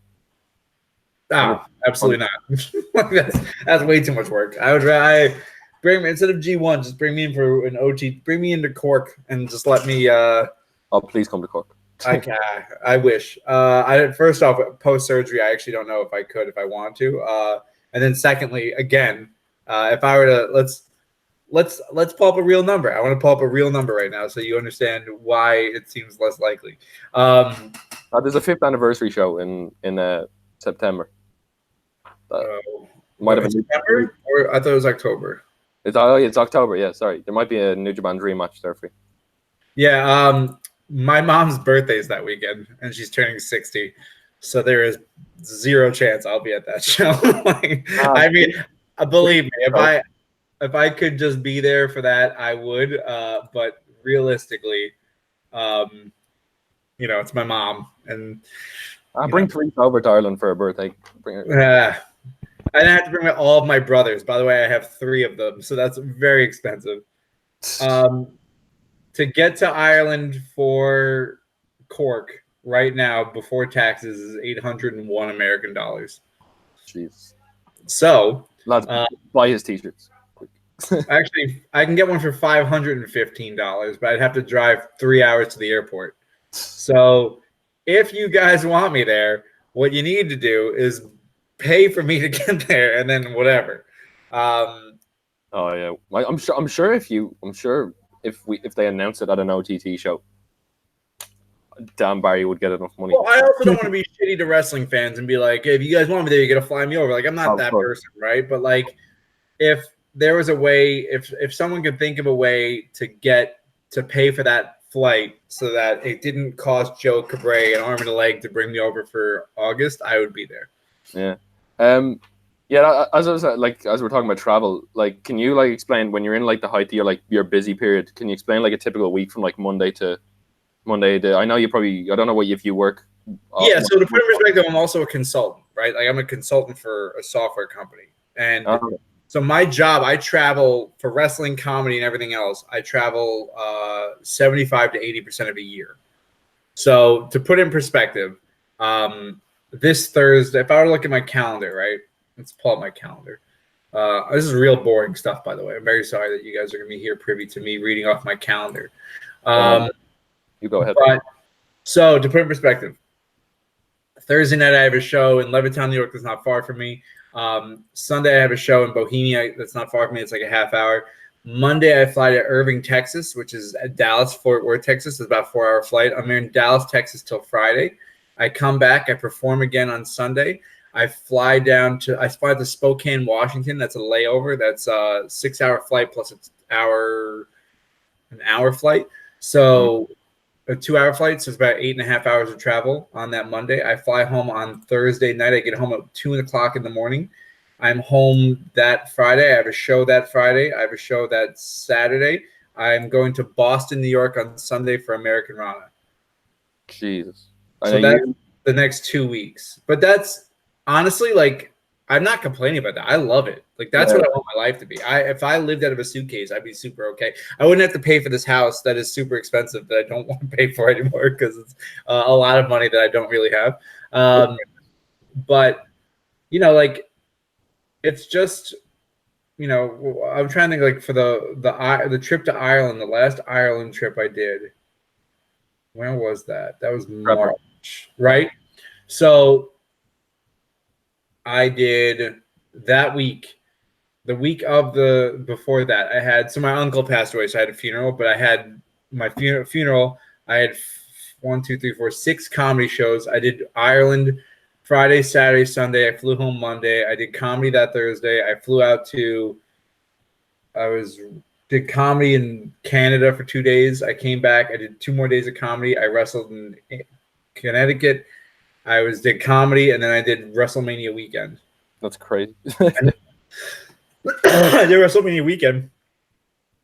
Oh, absolutely not. that's way too much work. I would bring me instead of G1, just bring me in for an OT. Bring me into Cork and just let me. Oh, please come to Cork. I wish. First off, post surgery, I actually don't know if I could if I want to. And then secondly, again, if I were to let's pull up a real number. I want to pull up a real number right now so you understand why it seems less likely. There's a 5th anniversary show in September. Might have been September, or I thought it was October. It's October. Yeah, sorry. There might be a New Japan Dream match there for you. Yeah. My mom's birthday is that weekend, and she's turning 60. So there is 0 chance I'll be at that show. I mean, believe me, if I could just be there for that, I would. But realistically, it's my mom, and I'll bring Therese over to Ireland for her birthday. Bring her. I'd have to bring all of my brothers. By the way, I have 3 of them, so that's very expensive. To get to Ireland for Cork right now before taxes is $801 American dollars. Jeez. So, lads, buy his t-shirts. Actually, I can get one for $515, but I'd have to drive 3 hours to the airport. So, if you guys want me there, what you need to do is pay for me to get there, and then whatever. Oh yeah, I'm sure if they announce it at an OTT show, Dan Barry would get enough money. Well, I also don't want to be shitty to wrestling fans and be like, hey, if you guys want me there, you got to fly me over. Like, I'm not that person, right? But like, if there was a way, if someone could think of a way to pay for that flight so that it didn't cost Joe Cabre an arm and a leg to bring me over for August, I would be there. Yeah. Yeah, as I was like, as we're talking about travel, like, can you like explain when you're in like the height of your busy period? Can you explain like a typical week from like Monday to? I know you probably, I don't know what if you work. Yeah, so to put in perspective, I'm also a consultant, right? Like I'm a consultant for a software company. And so my job, I travel for wrestling, comedy, and everything else. I travel 75 to 80% of a year. So to put in perspective, this Thursday, if I were to look at my calendar, right? Let's pull up my calendar. This is real boring stuff, by the way. I'm very sorry that you guys are going to be here privy to me reading off my calendar. You go ahead. But so to put in perspective, Thursday night I have a show in Levittown, New York. That's not far from me. Sunday I have a show in Bohemia. That's not far from me. It's like a half hour. Monday I fly to Irving, Texas, which is Dallas, Fort Worth, Texas. It's about a 4-hour flight. I'm in Dallas, Texas till Friday. I come back. I perform again on Sunday. I fly to Spokane, Washington. That's a layover. That's a 6-hour flight plus an hour flight. So a 2-hour flight, so it's about 8.5 hours of travel on that Monday. I fly home on Thursday night. I get home at 2:00 in the morning. I'm home that Friday. I have a show that Friday. I have a show that Saturday. I'm going to Boston, New York on Sunday for American Rana. Jesus. So that's the next 2 weeks. But that's honestly, like, I'm not complaining about that. I love it. Like, that's what I want my life to be. If I lived out of a suitcase, I'd be super okay. I wouldn't have to pay for this house that is super expensive that I don't want to pay for anymore because it's a lot of money that I don't really have. But, you know, like, it's just, you know, I'm trying to think, like, for the trip to Ireland, the last Ireland trip I did, when was that? That was March, right? So I did that week. The week of before that, I had, so my uncle passed away, so I had a funeral, but I had my funeral. I had 6 comedy shows. I did Ireland Friday, Saturday, Sunday. I flew home Monday. I did comedy that Thursday. I flew out did comedy in Canada for 2 days. I came back. I did 2 more days of comedy. I wrestled in Connecticut. Did comedy, and then I did WrestleMania weekend. That's crazy. I did WrestleMania weekend.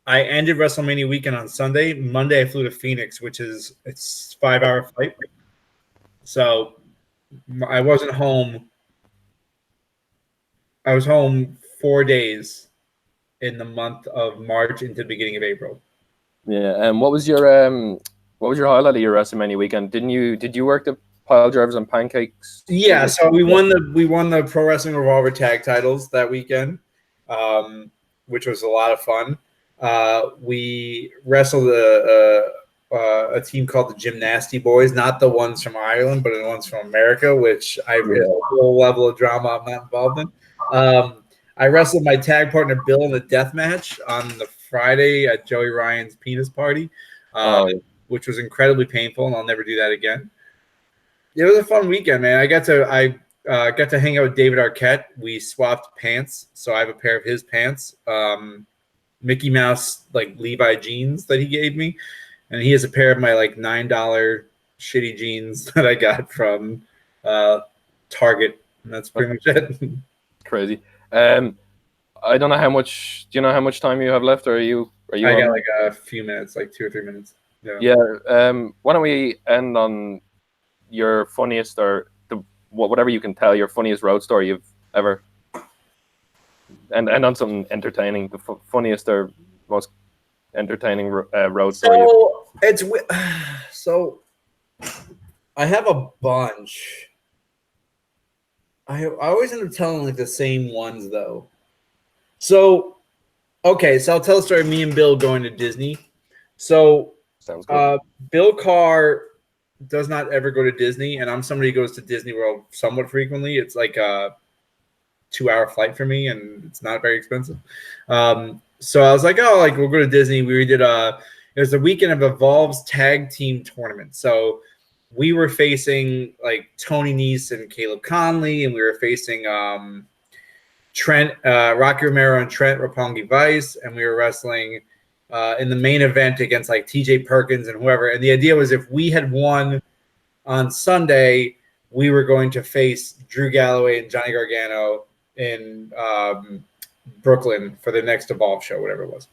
I ended WrestleMania weekend on Sunday. Monday, I flew to Phoenix, it's 5-hour flight. So I wasn't home. I was home 4 days in the month of March into the beginning of April. Yeah. And what was your highlight of your WrestleMania weekend? Did you work the pile drivers and pancakes? Yeah, so we won the Pro Wrestling Revolver tag titles that weekend, which was a lot of fun. We wrestled a team called the Gymnasty Boys, not the ones from Ireland, but the ones from America, which a whole level of drama I'm not involved in. I wrestled my tag partner Bill in a death match on the Friday at Joey Ryan's penis party, which was incredibly painful, and I'll never do that again. It was a fun weekend, man. I got to hang out with David Arquette. We swapped pants, so I have a pair of his pants, Mickey Mouse like Levi jeans that he gave me, and he has a pair of my like $9 shitty jeans that I got from Target. And that's pretty much it. Crazy. I don't know how much. Do you know how much time you have lleft, or are you? I got like a few minutes, like 2 or 3 minutes. Yeah. Why don't we end on your funniest or whatever you can tell, your funniest road story you've ever, and on something entertaining, the funniest or most entertaining road story. So I have a bunch. I always end up telling like the same ones though. So okay, so I'll tell a story of me and Bill going to Disney. So sounds good. Bill Carr does not ever go to Disney, and I'm somebody who goes to Disney World somewhat frequently. It's like a 2-hour flight for me, and it's not very expensive. So I was like, we'll go to Disney. We did it was the weekend of Evolve's tag team tournament. So we were facing like Tony Nese and Caleb Conley, and we were facing Trent, Rocky Romero and Trent Roppongi Vice, and we were wrestling in the main event against like TJ Perkins and whoever. And the idea was if we had won on Sunday, we were going to face Drew Galloway and Johnny Gargano in Brooklyn for the next Evolve show, whatever it was.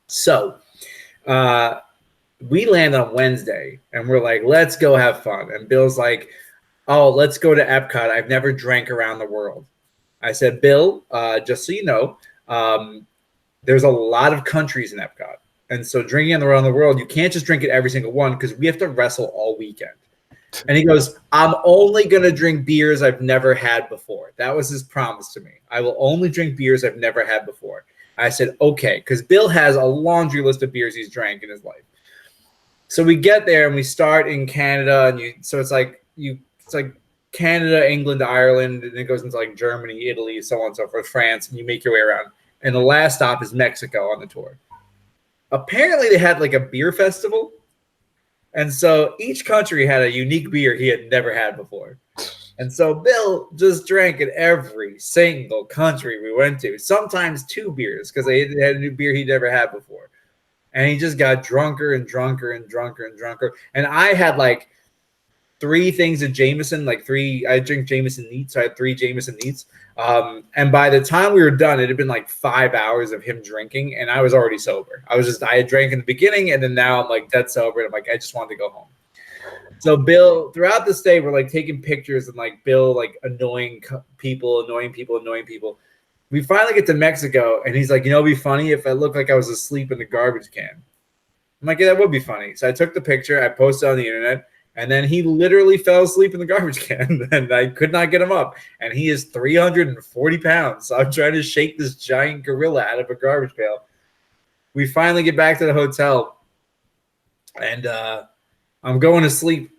So we land on Wednesday, and we're like, let's go have fun. And Bill's like, oh, let's go to Epcot. I've never drank around the world. I said, Bill, just so you know, there's a lot of countries in Epcot. And so drinking around the world, you can't just drink it every single one because we have to wrestle all weekend. And he goes, I'm only going to drink beers I've never had before. That was his promise to me. I will only drink beers I've never had before. I said, okay, because Bill has a laundry list of beers he's drank in his life. So we get there and we start in Canada, and it's like Canada, England, Ireland, and it goes into like Germany, Italy, so on and so forth, France, and you make your way around. And the last stop is Mexico on the tour. Apparently they had like a beer festival. And so each country had a unique beer he had never had before. And so Bill just drank in every single country we went to, sometimes 2 beers because they had a new beer he'd never had before. And he just got drunker and drunker and drunker and drunker. And I had like 3 things of Jameson, I drink Jameson neat, so I had 3 Jameson neats. And by the time we were done, it had been like 5 hours of him drinking, and I was already sober. I had drank in the beginning, and then now I'm like dead sober, and I'm like, I just wanted to go home. So Bill, throughout the stay, we're like taking pictures and like Bill like annoying people. We finally get to Mexico, and he's like, it'd be funny if I looked like I was asleep in the garbage can. I'm like, yeah, that would be funny. So I took the picture, I posted on the internet, and then he literally fell asleep in the garbage can, and I could not get him up. And he is 340 pounds. So I'm trying to shake this giant gorilla out of a garbage pail. We finally get back to the hotel, and I'm going to sleep.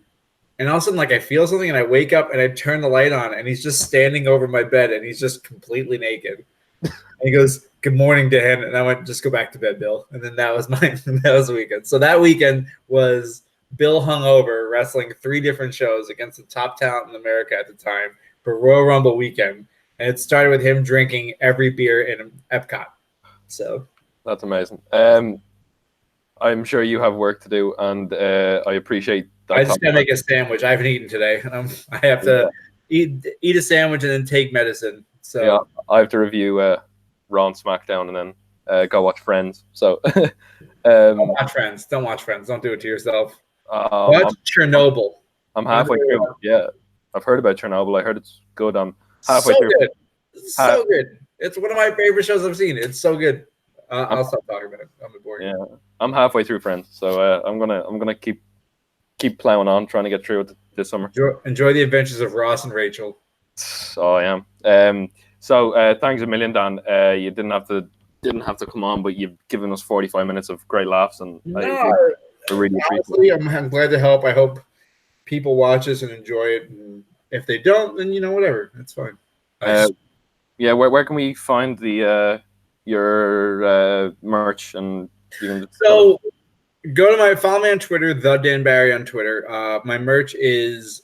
And all of a sudden, like I feel something, and I wake up, and I turn the light on, and he's just standing over my bed, and he's just completely naked. And he goes, "Good morning, Dan." And I went, "Just go back to bed, Bill." And then that was the weekend. So that weekend was Bill hungover, wrestling 3 different shows against the top talent in America at the time for Royal Rumble weekend. And it started with him drinking every beer in Epcot. So that's amazing. I'm sure you have work to do, and I appreciate that. I just gotta make a sandwich. I haven't eaten today. I have to eat a sandwich and then take medicine. So yeah, I have to review Raw and SmackDown, and then go watch Friends. So don't watch Friends. Don't watch Friends. Don't do it to yourself. Watch Chernobyl. I'm halfway through. Yeah, I've heard about Chernobyl. I heard it's good. I'm halfway through. Good. So good. It's one of my favorite shows I've seen. It's so good. I'll stop talking about it. I'm bored. Yeah, I'm halfway through Friends, so I'm gonna keep plowing on, trying to get through it this summer. Enjoy the adventures of Ross and Rachel. Oh, I am. So thanks a million, Dan. You didn't have to come on, but you've given us 45 minutes of great laughs, and I really appreciate it. I'm glad to help. I hope people watch this and enjoy it. And if they don't, then whatever. It's fine. Yeah, where can we find the your merch? And so follow me on Twitter, the Dan Barry on Twitter. My merch is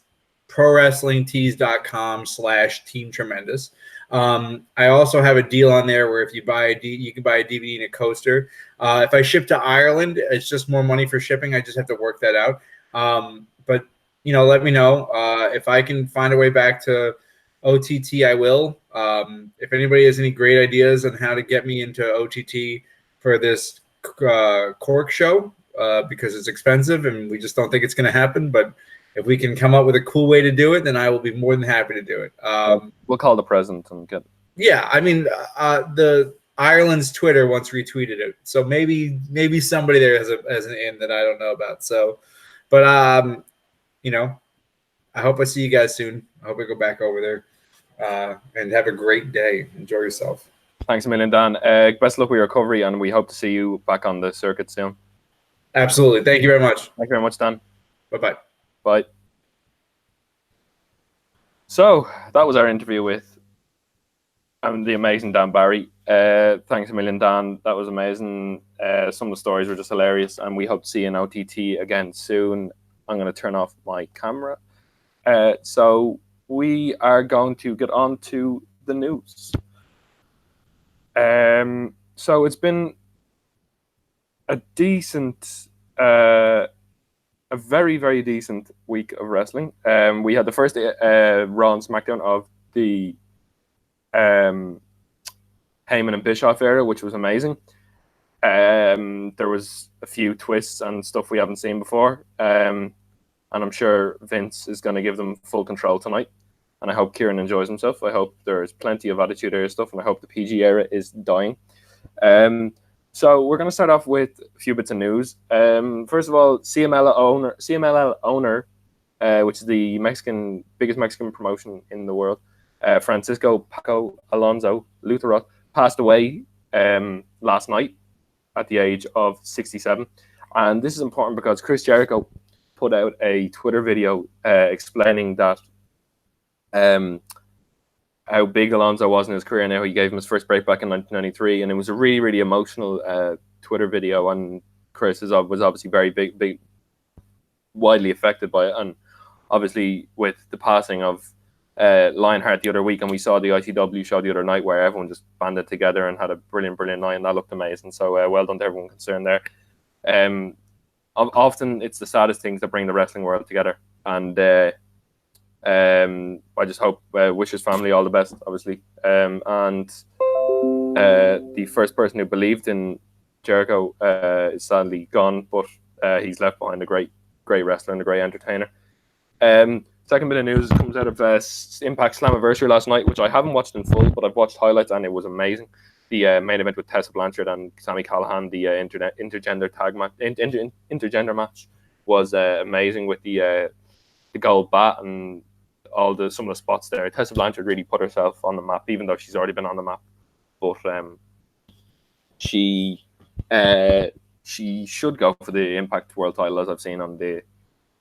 prowrestlingtees.com/Team Tremendous. I also have a deal on there where if you buy you can buy a DVD and a coaster. If I ship to Ireland, it's just more money for shipping. I just have to work that out. But let me know if I can find a way back to OTT. I will. If anybody has any great ideas on how to get me into OTT for this Cork show, because it's expensive and we just don't think it's going to happen, but if we can come up with a cool way to do it, then I will be more than happy to do it. We'll call the president and get. Yeah, I mean, the Ireland's Twitter once retweeted it, so maybe somebody there has an in that I don't know about. So, but I hope I see you guys soon. I hope I go back over there and have a great day. Enjoy yourself. Thanks a million, Dan. Best luck with your recovery, and we hope to see you back on the circuit soon. Absolutely. Thank you very much. Thank you very much, Dan. Bye-bye. Bye. So that was our interview with the amazing Dan Barry. Thanks a million, Dan. That was amazing. Some of the stories were just hilarious, and we hope to see you in OTT again soon. I'm going to turn off my camera. So we are going to get on to the news. So it's been a decent, a very, very decent week of wrestling. We had the first Raw and SmackDown of the Heyman and Bischoff era, which was amazing. There was a few twists and stuff we haven't seen before. And I'm sure Vince is going to give them full control tonight. And I hope Kieran enjoys himself. I hope there's plenty of Attitude Era stuff, and I hope the PG era is dying. So we're going to start off with a few bits of news. First of all, CMLL owner, which is the biggest Mexican promotion in the world, Francisco Paco Alonso Lutherot, passed away last night at the age of 67. And this is important because Chris Jericho put out a Twitter video explaining that how big Alonso was in his career and how he gave him his first break back in 1993. And it was a really, really emotional Twitter video. And Chris was obviously very big, widely affected by it. And obviously with the passing of Lionheart the other week, and we saw the ITW show the other night where everyone just banded together and had a brilliant night, and that looked amazing. So well done to everyone concerned there. Often it's the saddest things that bring the wrestling world together. And I just hope, wish his family all the best, obviously. And the first person who believed in Jericho is sadly gone, but he's left behind a great wrestler and a great entertainer. Second bit of news comes out of Impact Slammiversary last night, which I haven't watched in full, but I've watched highlights and it was amazing. The main event with Tessa Blanchard and Sami Callihan, the intergender tag match, intergender match, was amazing with the gold bat and some of the spots there. Tessa Blanchard really put herself on the map, even though she's already been on the map. But she should go for the Impact World Title, as I've seen on the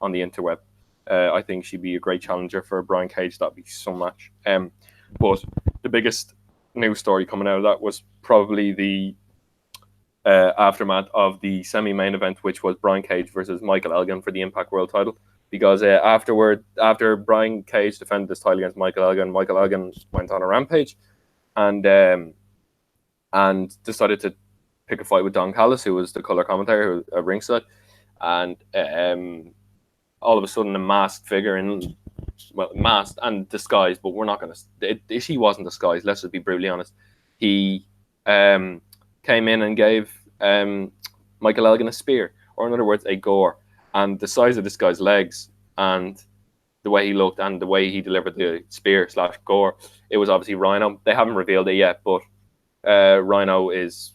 interweb. I think she'd be a great challenger for Brian Cage. That'd be so much. But the biggest news story coming out of that was probably the aftermath of the semi-main event, which was Brian Cage versus Michael Elgin for the Impact World Title. Because after Brian Cage defended this title against Michael Elgin went on a rampage, and decided to pick a fight with Don Callis, who was the color commentator at ringside, and all of a sudden a masked figure masked and disguised, but we're not going to. He wasn't disguised. Let's just be brutally honest. He came in and gave Michael Elgin a spear, or in other words, a gore. And the size of this guy's legs and the way he looked and the way he delivered the spear / gore, it was obviously Rhino. They haven't revealed it yet, but Rhino is.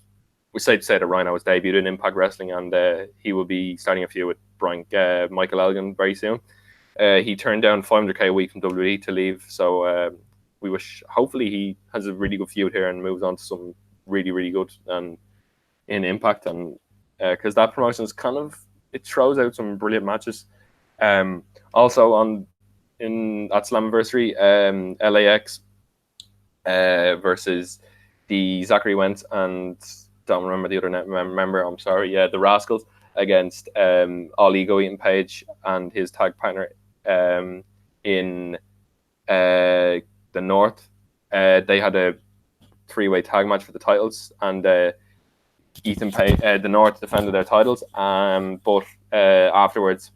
We say that Rhino has debuted in Impact Wrestling, and he will be starting a feud with Michael Elgin very soon. He turned down $500K a week from WWE to leave, so we wish. Hopefully, he has a really good feud here and moves on to some really, really good and in Impact, and because that promotion is kind of. It throws out some brilliant matches. Also at Slammiversary, LAX versus the Zachary Wentz and don't remember the other member. I'm sorry. Yeah, the Rascals against All Ego Ethan Page and his tag partner in the North. They had a 3-way tag match for the titles, and Ethan Page, the North defended their titles, but afterwards,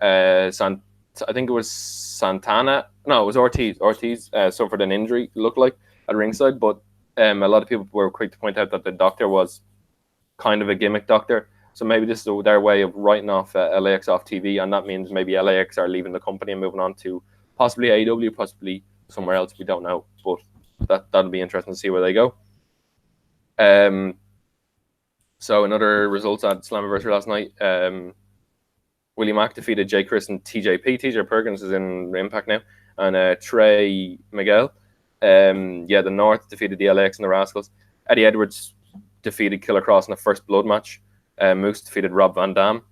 I think it was Santana. No, it was Ortiz. Ortiz suffered an injury, looked like, at ringside, but a lot of people were quick to point out that the doctor was kind of a gimmick doctor. So maybe this is their way of writing off LAX off TV, and that means maybe LAX are leaving the company and moving on to possibly AEW, possibly somewhere else. We don't know, but that'll be interesting to see where they go. So in other results at Slammiversary last night, Willie Mack defeated Jay Chris and TJP. TJ Perkins is in Impact now, and Trey Miguel. The North defeated the LAX and the Rascals. Eddie Edwards defeated Killer Cross in the first blood match. Moose defeated Rob Van Dam,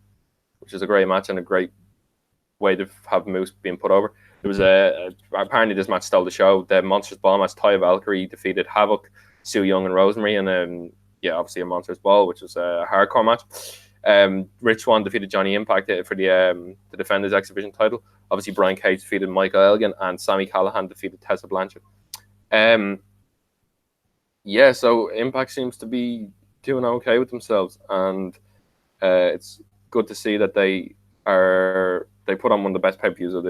which is a great match and a great way to have Moose being put over. It was apparently this match stole the show. The Monsters Ball match, Ty Valkyrie defeated Havoc, Sue Young, and Rosemary, and obviously a Monsters Ball, which was a hardcore match. Rich Swann defeated Johnny Impact for to defend his X Division title. Obviously, Brian Cage defeated Michael Elgin, and Sami Callihan defeated Tessa Blanchard. So Impact seems to be doing okay with themselves, and it's good to see that they put on one of the best pay-per-views of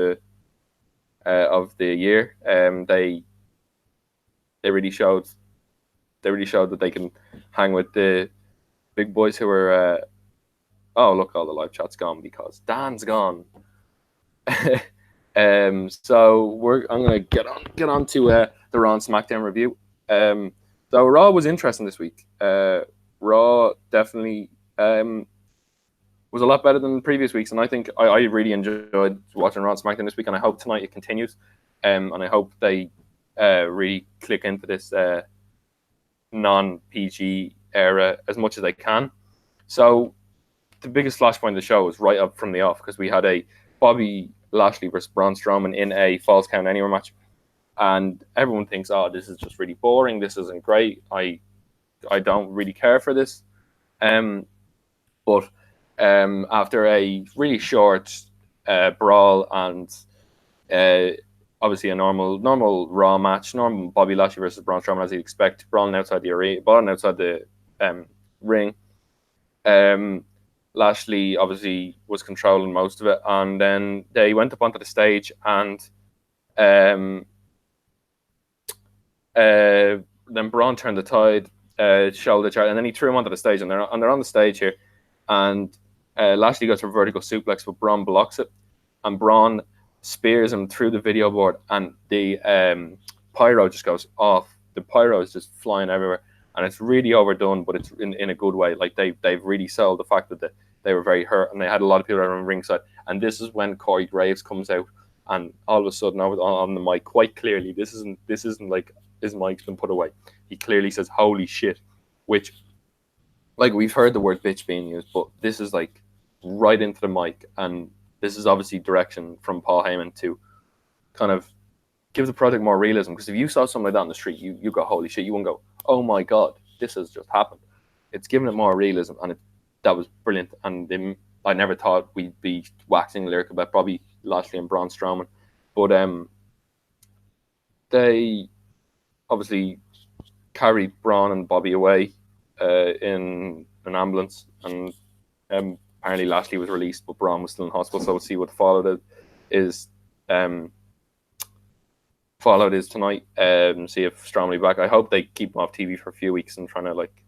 the year. they really showed that they can hang with the big boys who are. Oh, look, all the live chat's gone because Dan's gone. So I'm gonna get on to the Raw and SmackDown review. So Raw was interesting this week. Raw definitely was a lot better than previous weeks, and I think I really enjoyed watching Raw and SmackDown this week, and I hope tonight it continues. And I hope they really click into this non-PG era as much as they can. So the biggest flashpoint of the show was right up from the off because we had a Bobby Lashley versus Braun Strowman in a Falls Count Anywhere match, and everyone thinks, "Oh, this is just really boring. This isn't great. I don't really care for this." But after a really short brawl and obviously a normal Raw match, normal Bobby Lashley versus Braun Strowman as you'd expect, brawling outside the arena, brawling outside the ring. Lashley obviously was controlling most of it, and then they went up onto the stage, and then Braun turned the tide, shoulder chart, and then he threw him onto the stage, and they're on the stage here, and Lashley goes for a vertical suplex, but Braun blocks it, and Braun spears him through the video board, and the pyro just goes off. The pyro is just flying everywhere, and it's really overdone, but it's in a good way. Like they've really sold the fact that they were very hurt, and they had a lot of people around ringside. And this is when Corey Graves comes out, and all of a sudden on the mic, quite clearly, this isn't like his mic's been put away. He clearly says "Holy shit," which, like, we've heard the word bitch being used, but this is like right into the mic, and this is obviously direction from Paul Heyman to kind of give the product more realism. Because if you saw something like that on the street, you go, "Holy shit," you wouldn't go, "Oh my god, this has just happened." It's giving it more realism, and that was brilliant. And I never thought we'd be waxing lyric about Bobby Lashley and Braun Strowman, but they obviously carried Braun and Bobby away in an ambulance, and apparently Lashley was released, but Braun was still in hospital. So we'll see what followed is tonight. See if Strowman will be back. I hope they keep him off TV for a few weeks and trying to like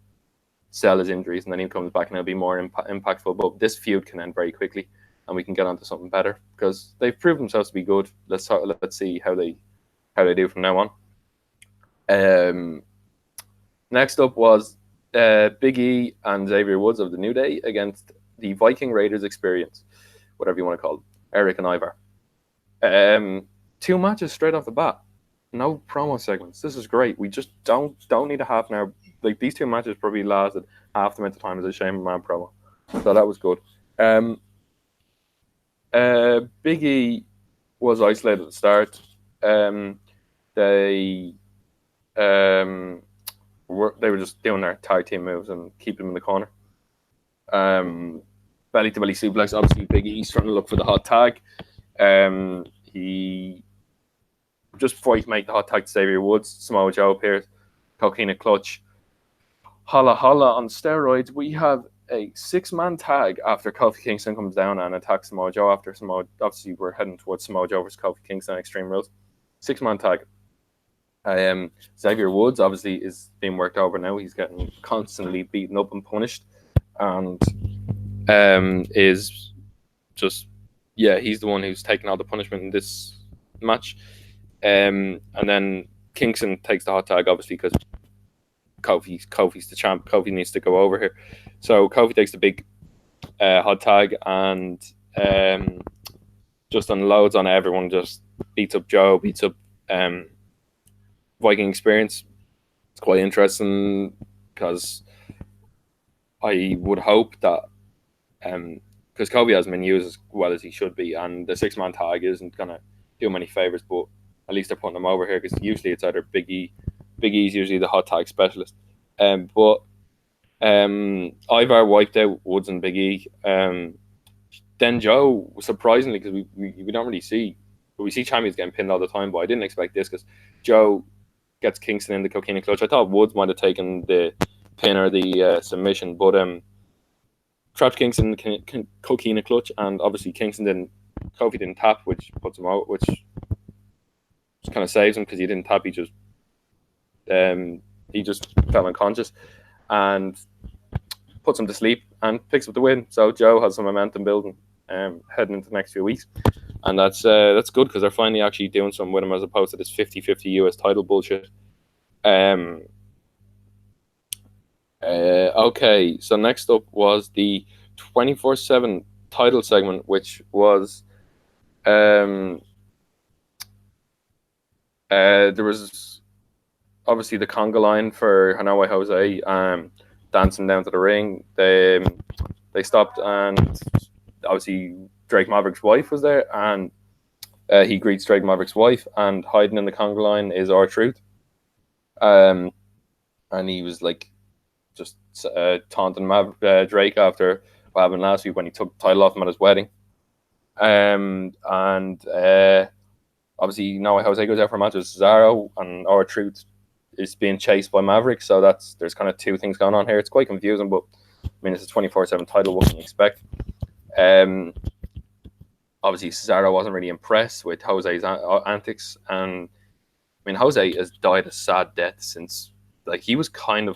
sell his injuries, and then he comes back and it'll be more impactful. But this feud can end very quickly, and we can get on to something better because they've proved themselves to be good. Let's see how they do from now on. Next up was Big E and Xavier Woods of the New Day against the Viking Raiders Experience, whatever you want to call them, Eric and Ivar. 2 matches straight off the bat. No promo segments. This is great. We just don't need a half an hour. Like, these 2 matches probably lasted half the amount of time as a Shane McMahon promo. So that was good. Big E was isolated at the start. They were just doing their tag team moves and keeping them in the corner. Belly to belly suplex. Obviously, Big E's trying to look for the hot tag. He just before he can make the hot tag to Xavier Woods, Samoa Joe appears. Coquina clutch. Holla holla on steroids. We have a 6-man tag after Kofi Kingston comes down and attacks Samoa Joe. After Samoa, obviously we're heading towards Samoa Joe versus Kofi Kingston at Extreme Rules. 6-man tag. Xavier Woods obviously is being worked over now. He's getting constantly beaten up and punished, and is just he's the one who's taking all the punishment in this match. And then Kingston takes the hot tag obviously because Kofi's the champ. Kofi needs to go over here, so Kofi takes the big hot tag and just unloads on everyone. Just beats up Joe, beats up Viking Experience. It's quite interesting because I would hope that because Kofi hasn't been used as well as he should be, and the 6-man tag isn't gonna do him any favors, but at least they're putting him over here because usually it's either Big E. Big E's usually the hot tag specialist. But Ivar wiped out Woods and Big E. Then Joe, surprisingly, because we don't really see, but we see champions getting pinned all the time, but I didn't expect this because Joe gets Kingston in the Coquina clutch. I thought Woods might have taken the pin or the submission, but trapped Kingston in the Coquina clutch, and obviously Kofi didn't tap, which puts him out, which kind of saves him because he didn't tap. He just he just fell unconscious and puts him to sleep and picks up the win. So Joe has some momentum building heading into the next few weeks. And that's good because they're finally actually doing something with him as opposed to this 50-50 US title bullshit. Okay, so next up was the 24/7 title segment, which was there was obviously the conga line for Hanoi Jose dancing down to the ring. They stopped, and obviously Drake Maverick's wife was there, and he greets Drake Maverick's wife, and hiding in the conga line is R-Truth. And he was like just taunting Drake after what happened last week when he took the title off him at his wedding. And obviously now Jose goes out for a match with Cesaro, and R-Truth is being chased by Maverick. So there's kind of two things going on here. It's quite confusing, but I mean, it's a 24/7 title. What can you expect? Obviously Cesaro wasn't really impressed with Jose's antics, and I mean, Jose has died a sad death since, like, he was having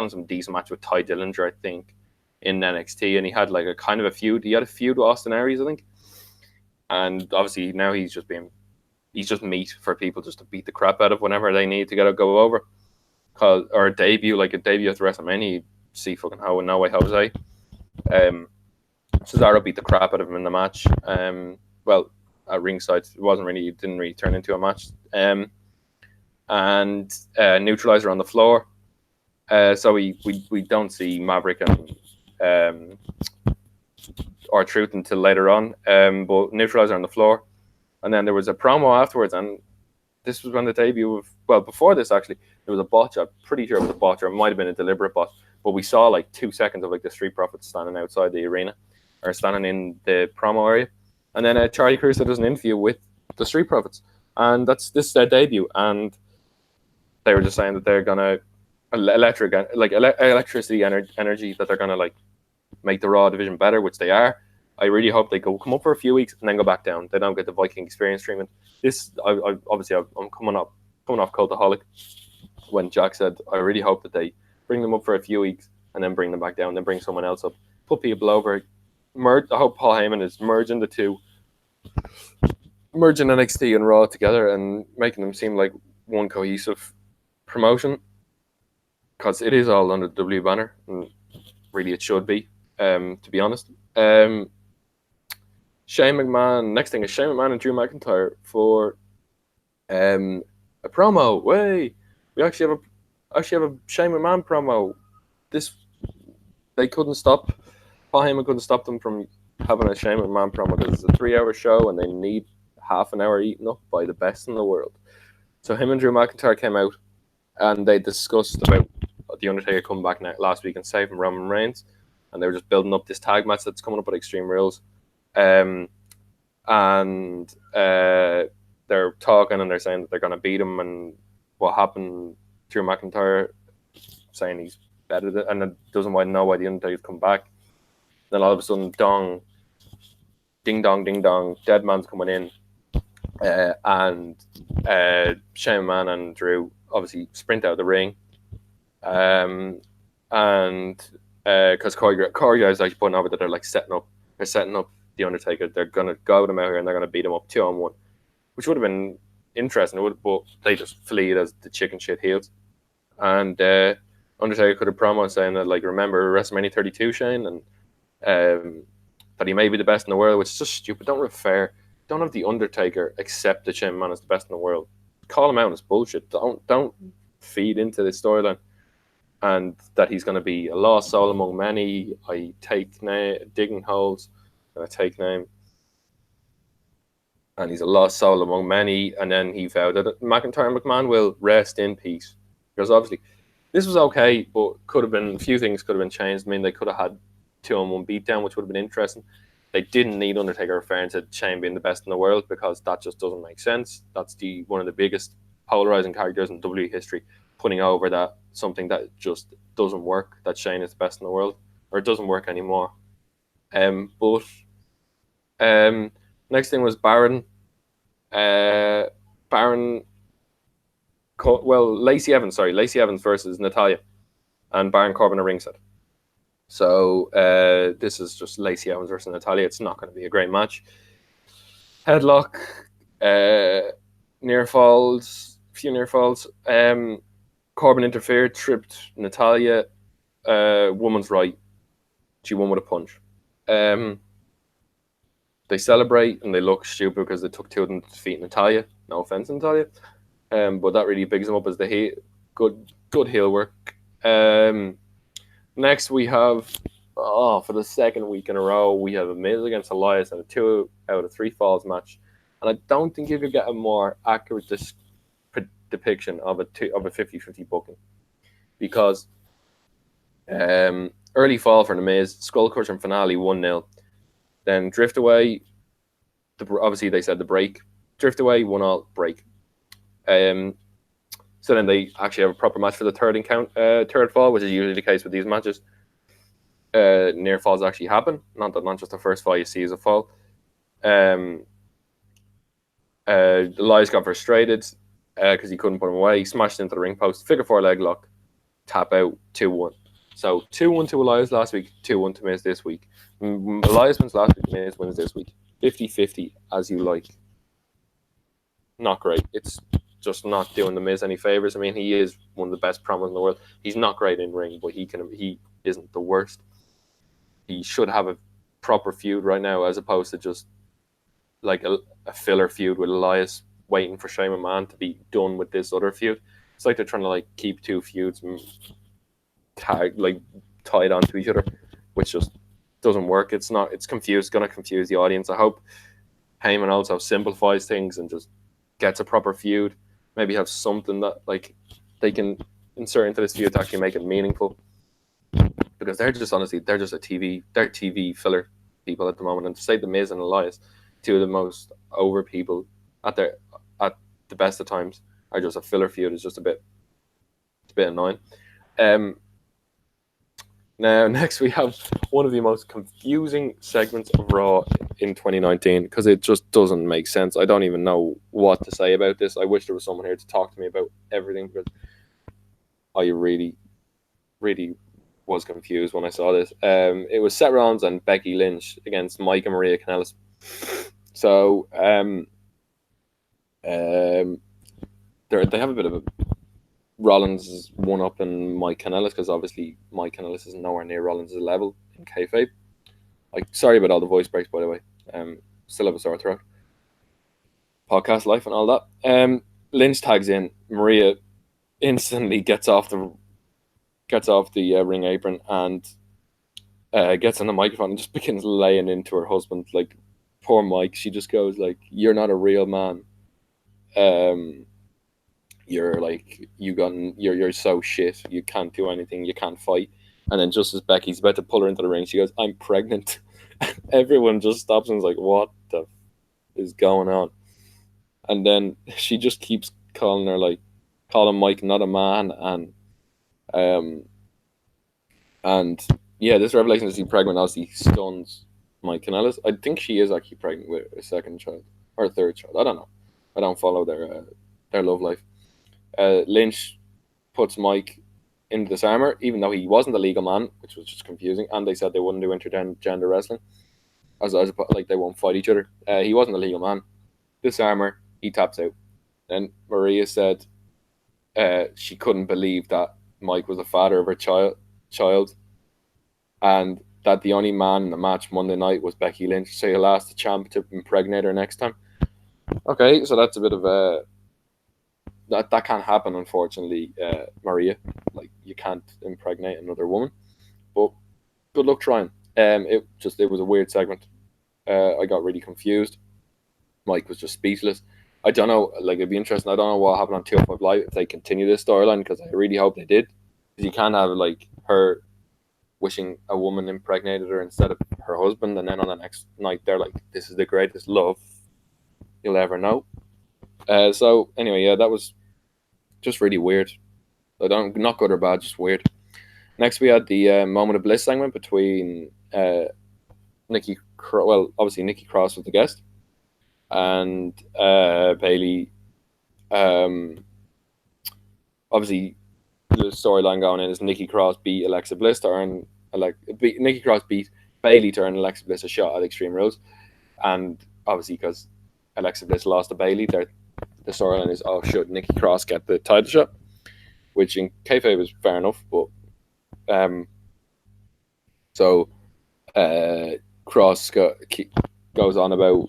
some decent match with Ty Dillinger, I think, in NXT, and he had like a kind of a feud. He had a feud with Austin Aries, I think, and obviously now he's just meat for people just to beat the crap out of whenever they need to go over, or a debut at WrestleMania. You see fucking No Way Jose. Cesaro beat the crap out of him in the match. Well, at ringside, it didn't really turn into a match. And Neutralizer on the floor. So we don't see Maverick and R-Truth until later on. But Neutralizer on the floor. And then there was a promo afterwards, and this was when the debut of, well, before this actually, there was a botch. I'm pretty sure it was a botch, or it might have been a deliberate botch. But we saw like 2 seconds of like the Street Profits standing outside the arena, or standing in the promo area. And then Charlie Caruso does an interview with the Street Profits. And this is their debut, and they were just saying that they're gonna electricity energy, that they're gonna like make the Raw division better, which they are. I really hope they come up for a few weeks and then go back down. They don't get the Viking experience treatment. I'm coming off Cultaholic when Jack said I really hope that they bring them up for a few weeks and then bring them back down, then bring someone else up, put people over. I hope Paul Heyman is merging NXT and Raw together and making them seem like one cohesive promotion, because it is all under the W banner, and really it should be, to be honest. Shane McMahon. Next thing is Shane McMahon and Drew McIntyre for a promo. We actually have a Shane McMahon promo. They couldn't stop. Paul Heyman couldn't stop them from having a Shane McMahon promo because it's a 3-hour show and they need half an hour eaten up by the best in the world. So him and Drew McIntyre came out and they discussed about The Undertaker coming back last week and saving Roman Reigns, and they were just building up this tag match that's coming up at Extreme Rules. And they're talking and they're saying that they're going to beat him, and what happened, Drew McIntyre saying he's better than, and it doesn't know why The Undertaker's come back. Then all of a sudden, ding dong, dead man's coming in, and Shane McMahon and Drew obviously sprint out of the ring, and because Corey guys like pointing out that they're setting up The Undertaker. They're gonna go with him out here and they're gonna beat him up 2-on-1, which would have been interesting. But they just flee it as the chicken shit heels. And Undertaker could have promo saying that, like, remember WrestleMania 32, Shane, and that he may be the best in the world, which is just stupid. Don't have The Undertaker accept that Shane McMahon is the best in the world. Call him out as bullshit. Don't feed into this storyline. And that he's going to be a lost soul among many. I take name, digging holes, and I take name. And he's a lost soul among many. And then he vowed that McIntyre and McMahon will rest in peace. Because obviously, this was okay, but a few things could have been changed. I mean, they could have had 2-on-1 beatdown, which would have been interesting. They didn't need Undertaker referring to Shane being the best in the world, because that just doesn't make sense. That's one of the biggest polarizing characters in WWE history, putting over that something that just doesn't work, that Shane is the best in the world, or it doesn't work anymore. But next thing was Baron. Baron Lacey Evans versus Natalia, and Baron Corbin a ringside. So this is just Lacey Evans versus Natalia. It's not going to be a great match. Headlock, near falls, few near falls. Corbin interfered, tripped Natalia. Woman's right. She won with a punch. They celebrate and they look stupid because they took two of them to defeat Natalia. No offense, Natalia. But that really bigs them up as the heel. Good heel work. Next we have, for the second week in a row, we have a Miz against Elias and a 2 out of 3 falls match. And I don't think you could get a more accurate depiction of a 50-50 booking. Because early fall for the Miz, Skull Crusher finale 1-0. Then Drift Away, obviously they said the break. Drift Away, 1-1 break. So then they actually have a proper match for the third fall, which is usually the case with these matches. Near falls actually happen, not just the first fall you see as a fall. Elias got frustrated because he couldn't put him away. He smashed into the ring post, figure 4 leg lock, tap out, 2-1. So 2-1 to Elias last week, 2-1 to Miz this week. Elias wins last week, Miz wins this week. 50-50 as you like. Not great. It's just not doing the Miz any favors. I mean, he is one of the best promos in the world. He's not great in ring, but he isn't the worst. He should have a proper feud right now, as opposed to just like a filler feud with Elias, waiting for Shane McMahon to be done with this other feud. It's like they're trying to like keep two feuds tied onto each other, which just doesn't work. It's confused. Going to confuse the audience. I hope Heyman also simplifies things and just gets a proper feud. Maybe have something that like they can insert into this feud to actually make it meaningful. Because they're just TV filler people at the moment. And to say the Miz and Elias, two of the most over people at the best of times, are just a filler feud. It's just a bit annoying. Now, next we have one of the most confusing segments of Raw in 2019 because it just doesn't make sense. I don't even know what to say about this. I wish there was someone here to talk to me about everything because I really, really was confused when I saw this. It was Seth Rollins and Becky Lynch against Mike and Maria Kanellis. So they have a bit of a Rollins is one up in Mike Kanellis because obviously Mike Kanellis is nowhere near Rollins' level in kayfabe. Sorry about all the voice breaks, by the way. Still have a sore throat. Podcast life and all that. Lynch tags in. Maria instantly gets off the ring apron and gets on the microphone and just begins laying into her husband. Like, poor Mike. She just goes like, "You're not a real man. You're so shit. You can't do anything. You can't fight." And then just as Becky's about to pull her into the ring, she goes, "I'm pregnant." Everyone just stops and is like, "What the is going on?" And then she just keeps calling Mike not a man, and yeah, this revelation that she's pregnant obviously stuns Mike Kanellis. I think she is actually pregnant with a second child or a third child. I don't know. I don't follow their love life. Lynch puts Mike in the disarmer, even though he wasn't a legal man, which was just confusing. And they said they wouldn't do intergender wrestling, as like they won't fight each other. He wasn't a legal man. Disarmer, he taps out. Then Maria said she couldn't believe that Mike was the father of her child, and that the only man in the match Monday night was Becky Lynch. So he'll ask the champ to impregnate her next time. Okay, so that's a bit of a that can't happen, unfortunately, Maria. Like, you can't impregnate another woman, but good luck trying. It was a weird segment. I got really confused. Mike was just speechless. I don't know. Like, it'd be interesting. I don't know what happened on 205 Live if they continue this storyline, because I really hope they did. Because you can't have like her wishing a woman impregnated her instead of her husband, and then on the next night they're like, "This is the greatest love you'll ever know." So anyway, yeah, that was just really weird. Not good or bad, just weird. Next, we had the Moment of Bliss segment between obviously Nikki Cross was the guest, and Bailey obviously the storyline going in is Nikki Cross beat Alexa Bliss to earn Nikki Cross beat Bayley to earn Alexa Bliss a shot at Extreme Rules, and obviously because Alexa Bliss lost to Bayley, the storyline is, oh, should Nikki Cross get the title shot, which in kayfabe is fair enough, but so Cross goes on about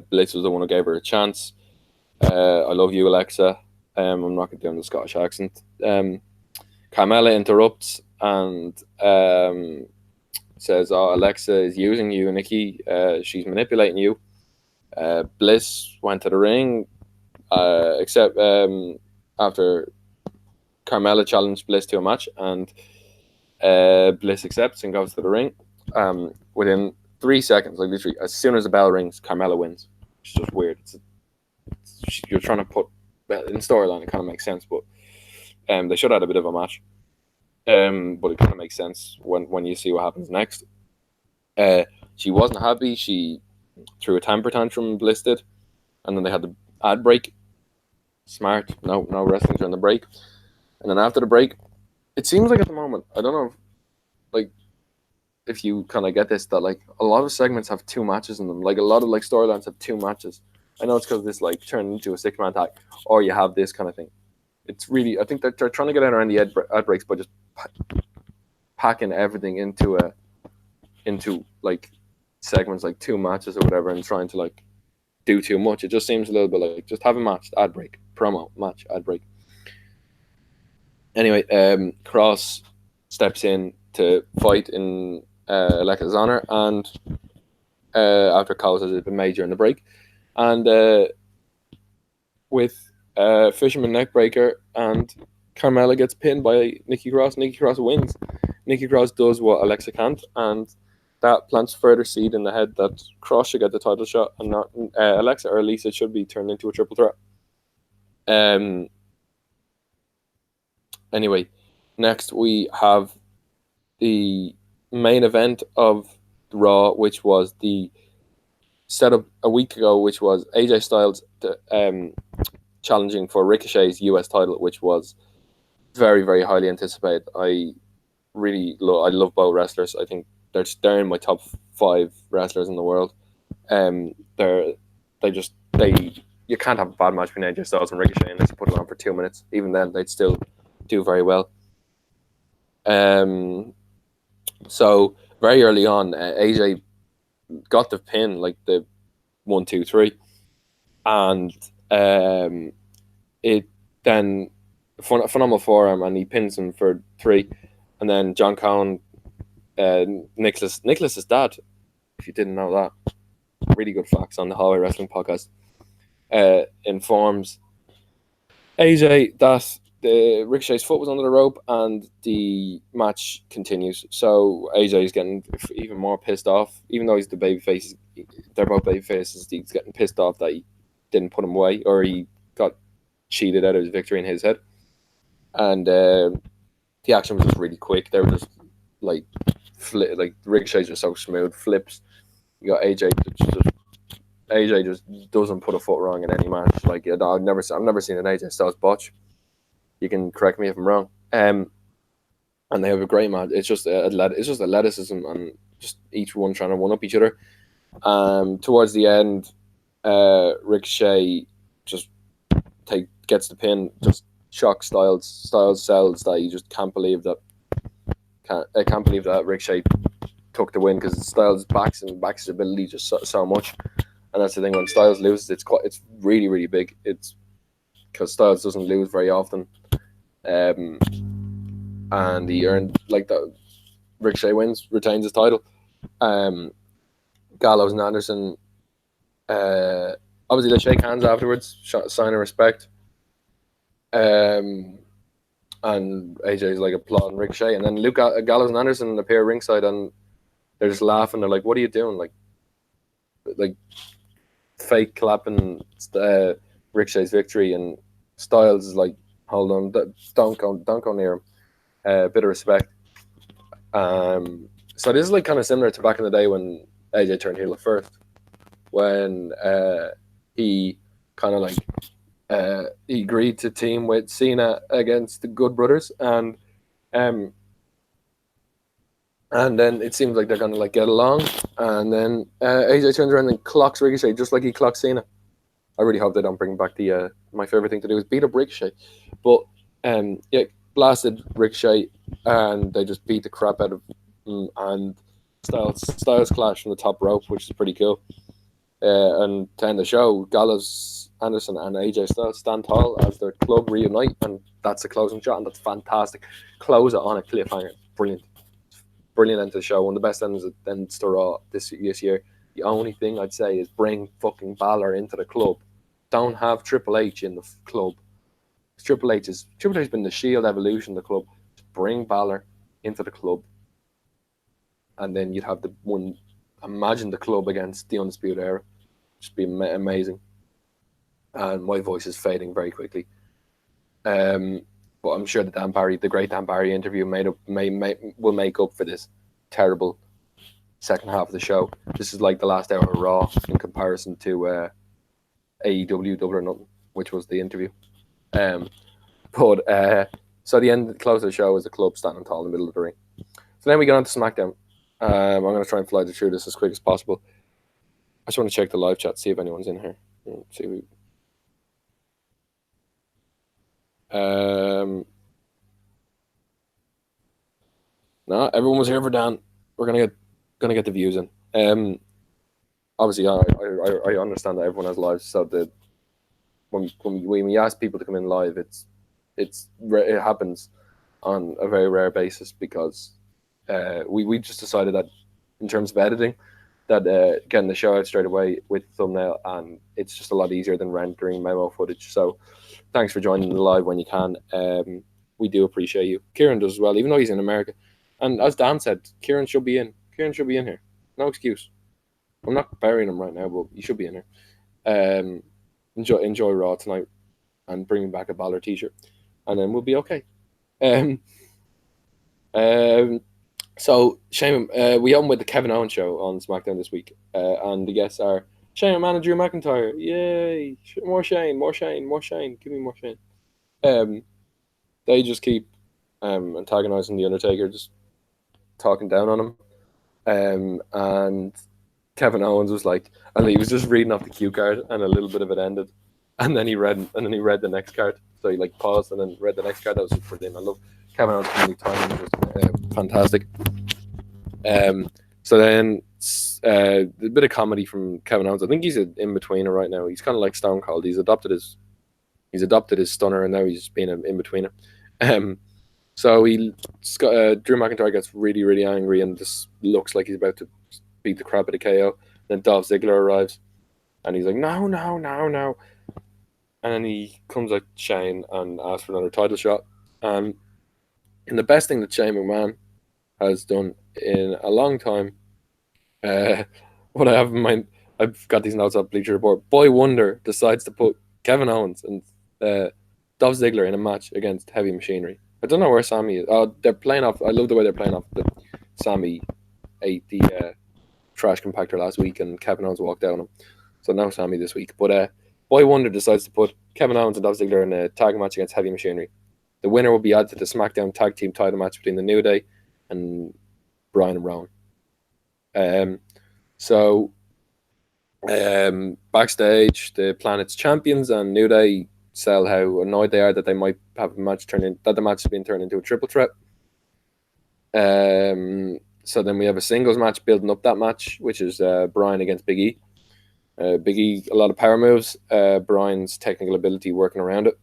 Bliss was the one who gave her a chance. I love you, Alexa. I'm not going to do the Scottish accent. Carmella interrupts and says, "Oh, Alexa is using you, Nikki. She's manipulating you." Bliss went to the ring, except after Carmella challenged Bliss to a match, and Bliss accepts and goes to the ring. Within 3 seconds, like literally, as soon as the bell rings, Carmella wins. It's just weird. You're trying to put in storyline, it kind of makes sense, but they should have had a bit of a match. But it kind of makes sense when you see what happens next. She wasn't happy. She threw a temper tantrum, Bliss did, and then they had the ad break. Smart. No wrestling during the break. And then after the break, it seems like at the moment, I don't know, like, if you kind of get this, that like a lot of segments have 2 matches in them. Like a lot of like storylines have 2 matches. I know it's because this like turned into a 6-man tag, or you have this kind of thing. It's really, I think they're trying to get out around the ad breaks by just packing everything into like segments, like 2 matches or whatever, and trying to like do too much. It just seems a little bit like just have a match, ad break, promo, match, ad break. Anyway, Cross steps in to fight in Alexa's honor, and after causes has been made during the break, and with Fisherman neckbreaker, and Carmella gets pinned by Nikki Cross. Nikki Cross wins. Nikki Cross does what Alexa can't, and that plants further seed in the head that Cross should get the title shot and not Alexa, or at least it should be turned into a triple threat. Anyway, next we have the main event of Raw, which was the setup a week ago, which was AJ Styles challenging for Ricochet's US title, which was very, very highly anticipated. I love both wrestlers. I think they're in my top 5 wrestlers in the world. You can't have a bad match between AJ Styles and Ricochet unless you put it on for 2 minutes. Even then, they'd still do very well. So very early on, AJ got the pin, like the 1, 2, 3, and it then phenomenal forearm, and he pins him for 3, and then John Cowan, Nicholas's dad, if you didn't know that, really good facts on the Hallway Wrestling Podcast, informs AJ that the Ricochet's foot was under the rope, and the match continues. So AJ is getting even more pissed off, even though he's the babyface. They're both babyfaces. He's getting pissed off that he didn't put him away, or he got cheated out of his victory in his head. And the action was just really quick. They were just like Ricochet's just so smooth, flips. You got AJ just doesn't put a foot wrong in any match. Like I've never seen an AJ Styles botch. You can correct me if I'm wrong. And they have a great match. It's just athleticism and just each one trying to one up each other. Towards the end, Ricochet just gets the pin, just shocks Styles. Styles sells that he just can't believe that Ricochet took the win, because Styles backs his ability just so much. And that's the thing, when Styles loses, it's really, really big. It's because Styles doesn't lose very often. And he earned like that. Ricochet wins, retains his title. Gallows and Anderson, obviously they shake hands afterwards, sign of respect. And AJ's like applauding Ricochet, and then Gallows and Anderson appear ringside, and they're just laughing. They're like, "What are you doing?" Like fake clapping Ricochet's victory, and Styles is like, "Hold on, don't go near him." Bit of respect. So this is like kind of similar to back in the day when AJ turned heel at first, when he kind of like he agreed to team with Cena against the Good Brothers, um, and then it seems like they're gonna like get along. And then AJ turns around and clocks Ricochet just like he clocked Cena. I really hope they don't bring back the my favorite thing to do is beat up Ricochet, but yeah, blasted Ricochet, and they just beat the crap out of him, and Styles clash from the top rope, which is pretty cool. And to end the show, Gallows, Anderson, and AJ Styles stand tall as their club reunite, and that's a closing shot, and that's fantastic. Close it on a cliffhanger, brilliant, brilliant end to the show. One of the best ends to Raw this year. The only thing I'd say is bring fucking Balor into the club. Don't have Triple H in the club. Triple H's been the Shield evolution of the club. Just bring Balor into the club, and then you'd have the one. Imagine the club against the Undisputed Era. Just be amazing. And my voice is fading very quickly. But I'm sure the great Dan Barry interview will make up for this terrible second half of the show. This is like the last hour of Raw in comparison to AEW Double or Nothing, which was the interview. So the close of the show is the club standing tall in the middle of the ring. So then we get on to SmackDown. I'm going to try and fly through this as quick as possible. I just want to check the live chat, see if anyone's in here. See who. No, everyone was here for Dan. We're gonna get the views in. Obviously, I understand that everyone has lives, so that when we ask people to come in live, it happens on a very rare basis because we just decided that in terms of editing, that getting the show out straight away with thumbnail, and it's just a lot easier than rendering memo footage. So thanks for joining the live when you can. We do appreciate you. Kieran does as well, even though he's in America. And as Dan said, Kieran should be in. Kieran should be in here. No excuse. I'm not burying him right now, but he should be in here. Enjoy Raw tonight and bring back a Balor t-shirt, and then we'll be okay. So Shane, we open with the Kevin Owens show on SmackDown this week, and the guests are Shane McMahon and Drew McIntyre. Yay! More Shane. Give me more Shane. They just keep antagonizing the Undertaker, just talking down on him. And Kevin Owens was like, and he was just reading off the cue card, and a little bit of it ended, and then he read the next card. So he like paused and then read the next card. That was just brilliant. I love Kevin Owens' comedy timing, just fantastic. So then a bit of comedy from Kevin Owens. I think he's an in-betweener right now. He's kind of like Stone Cold. He's adopted his stunner, and now he's being an in-betweener. So Drew McIntyre gets really, really angry, and just looks like he's about to beat the crap out of KO. Then Dolph Ziggler arrives, and he's like, no. And then he comes at Shane and asks for another title shot. And the best thing that Shane McMahon has done in a long time, what I have in mind, I've got these notes up Bleacher Report. Boy Wonder decides to put Kevin Owens and Dolph Ziggler in a match against Heavy Machinery. I don't know where Sammy is. They're playing off. I love the way they're playing off that Sammy ate the trash compactor last week and Kevin Owens walked down him. So now Sammy this week. But Boy Wonder decides to put Kevin Owens and Dolph Ziggler in a tag match against Heavy Machinery. The winner will be added to the SmackDown Tag Team title match between the New Day and Bryan and Rowan. Backstage, the Planet's champions and New Day sell how annoyed they are that they might have a match that the match has been turned into a triple threat. So then we have a singles match building up that match, which is Bryan against Big E. Big E, a lot of power moves. Bryan's technical ability working around it.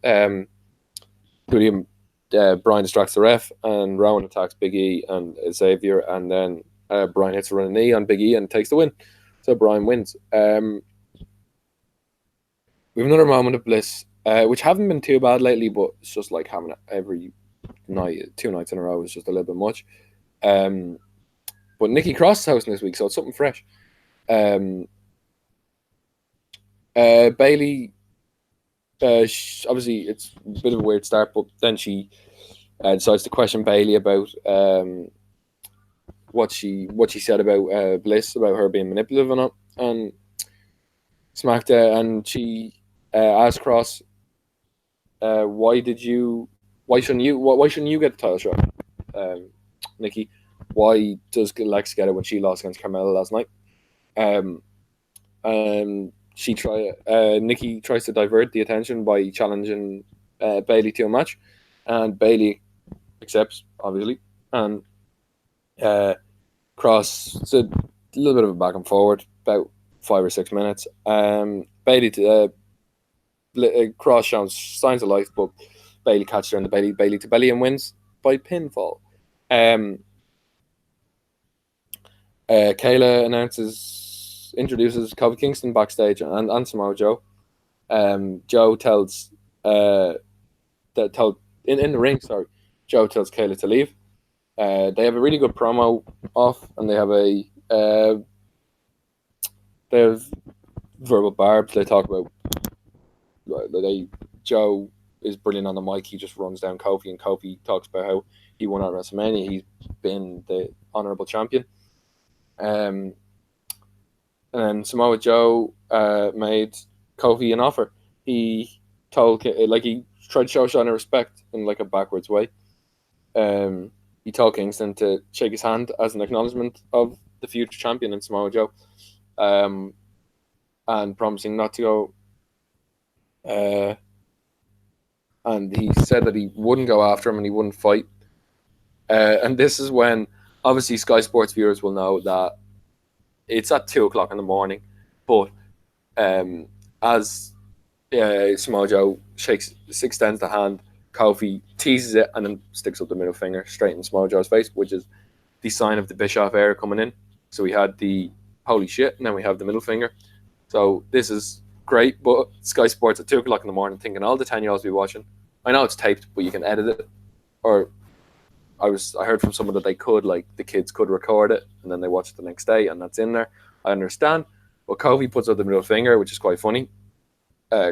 Bryan distracts the ref, and Rowan attacks Big E and Xavier, and then Bryan hits a running knee on Big E and takes the win. So Bryan wins. We have another moment of bliss, which haven't been too bad lately, but it's just like having it every night, 2 nights in a row is just a little bit much. But Nikki Cross is hosting this week, so it's something fresh. Bayley, obviously it's a bit of a weird start, but then she decides to question Bayley about what she said about Bliss, about her being manipulative and SmackDown, and she asks Cross Why did you? Why shouldn't you? Why shouldn't you get the title shot, Nikki? Why does Lex get it when she lost against Carmella last night? Um, Nikki tries to divert the attention by challenging Bailey to a match, and Bailey accepts, obviously, and Cross. It's a little bit of a back and forward, about 5 or 6 minutes. Bailey Cross shows signs of life, but Bailey catches her in the Bailey to belly and wins by pinfall. Kayla introduces Kofi Kingston backstage and Samoa Joe. Joe tells in the ring. Sorry, Joe tells Kayla to leave. They have a really good promo off, and they have verbal barbs. They talk about Joe is brilliant on the mic. He just runs down Kofi, and Kofi talks about how he won at WrestleMania. He's been the honorable champion. And then Samoa Joe made Kofi an offer. He told he tried to show sign of respect in like a backwards way. He told Kingston to shake his hand as an acknowledgement of the future champion in Samoa Joe, and promising not to go. And he said that he wouldn't go after him and he wouldn't fight. And this is when, obviously, Sky Sports viewers will know that it's at 2:00 in the morning. But as Samoa Joe extends the hand, Kofi teases it and then sticks up the middle finger straight in Samoa Joe's face, which is the sign of the Bischoff era coming in. So we had the holy shit, and then we have the middle finger. So this is great, but Sky Sports at 2:00 in the morning, thinking all the 10-year-olds will be watching. I know it's taped, but you can edit it. Or I heard from someone that they could, like the kids could record it and then they watch it the next day, and that's in there. I understand. But Kofi puts up the middle finger, which is quite funny,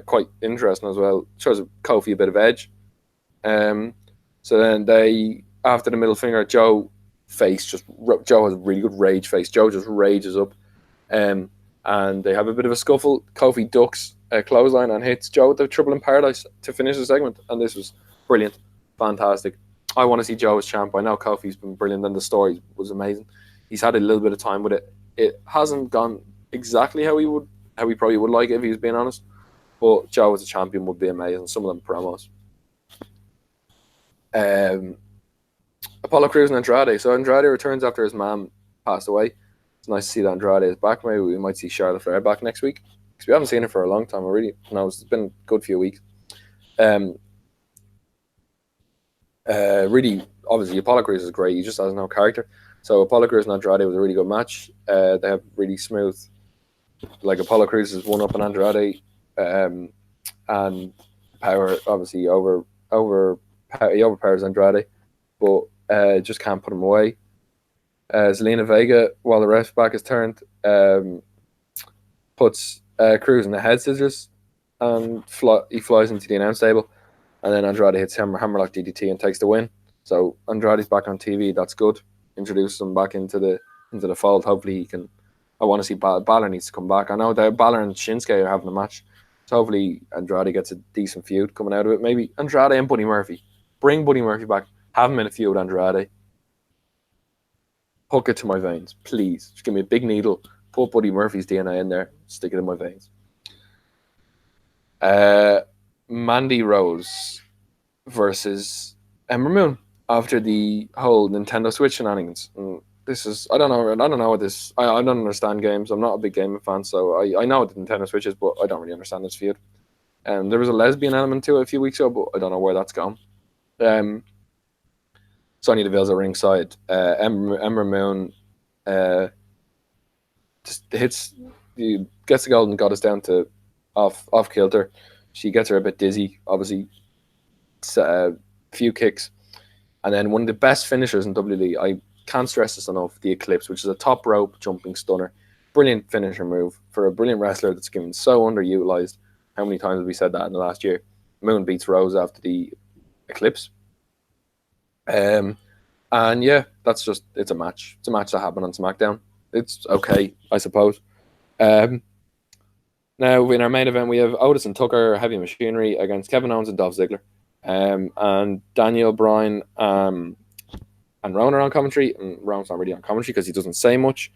quite interesting as well. Shows Kofi a bit of edge. So then after the middle finger, Joe has a really good rage face. Joe just rages up. And they have a bit of a scuffle. Kofi ducks a clothesline and hits Joe with the Trouble in Paradise to finish the segment. And this was brilliant. Fantastic. I want to see Joe as champ. I know Kofi's been brilliant and the story was amazing. He's had a little bit of time with it. It hasn't gone exactly how he probably would like it if he was being honest. But Joe as a champion would be amazing. Some of them promos. Apollo Crews and Andrade. So Andrade returns after his mom passed away. It's nice to see that Andrade is back. Maybe we might see Charlotte Flair back next week, because we haven't seen her for a long time already. It's been a good few weeks. Really, obviously, Apollo Crews is great. He just has no character. So Apollo Crews and Andrade was a really good match. They have really smooth. Like Apollo Crews is one up on Andrade, and power obviously he overpowers Andrade, but just can't put him away. Zelina Vega, while the ref's back is turned, puts Crews in the head scissors, and he flies into the announce table, and then Andrade hits hammerlock DDT and takes the win. So Andrade's back on TV. That's good. Introduce him back into the fold. Hopefully he can. I want to see Balor needs to come back. I know that Balor and Shinsuke are having a match, so hopefully Andrade gets a decent feud coming out of it. Maybe Andrade and Buddy Murphy. Bring Buddy Murphy back. Have him in a feud with Andrade. Hook it to my veins, please. Just give me a big needle. Put Buddy Murphy's DNA in there. Stick it in my veins. Mandy Rose versus Ember Moon after the whole Nintendo Switch shenanigans. This is I don't know what this. I don't understand games. I'm not a big gaming fan, so I know what the Nintendo Switch is, but I don't really understand this feud. There was a lesbian element to it a few weeks ago, but I don't know where that's gone. Sonya Deville's at ringside. Ember Moon just gets the Golden Goddess down to off kilter. She gets her a bit dizzy, obviously. A few kicks. And then one of the best finishers in WWE, I can't stress this enough, the Eclipse, which is a top rope jumping stunner. Brilliant finisher move for a brilliant wrestler that's given so underutilized. How many times have we said that in the last year? Moon beats Rose after the Eclipse. And yeah, it's a match. It's a match that happened on SmackDown. It's okay, I suppose. Now, in our main event, we have Otis and Tucker, Heavy Machinery, against Kevin Owens and Dolph Ziggler. And Daniel Bryan and Rowan are on commentary. And Rowan's not really on commentary because he doesn't say much.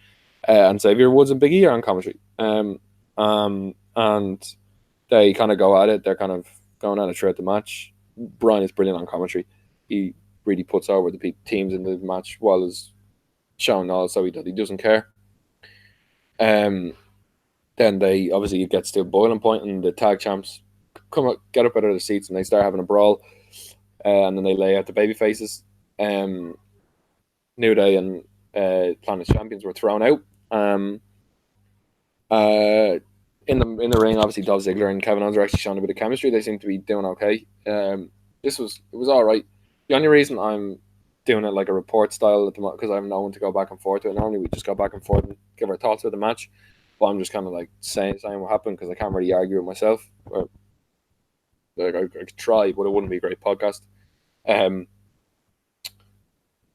And Xavier Woods and Big E are on commentary. And they kind of go at it. They're kind of going at it throughout the match. Bryan is brilliant on commentary. He really puts over the teams in the match while he's showing also he doesn't care. Then they obviously it gets to a boiling point, and the tag champs get up out of the seats and they start having a brawl, and then they lay out the baby faces. New Day and Planet Champions were thrown out. In the ring, obviously Dolph Ziggler and Kevin Owens are actually showing a bit of chemistry. They seem to be doing okay. It was all right. The only reason I'm doing it like a report style at the moment because I have no one to go back and forth with. Normally we just go back and forth and give our thoughts about the match. But I'm just kind of like saying what happened because I can't really argue with myself. Or, like I could try, but it wouldn't be a great podcast.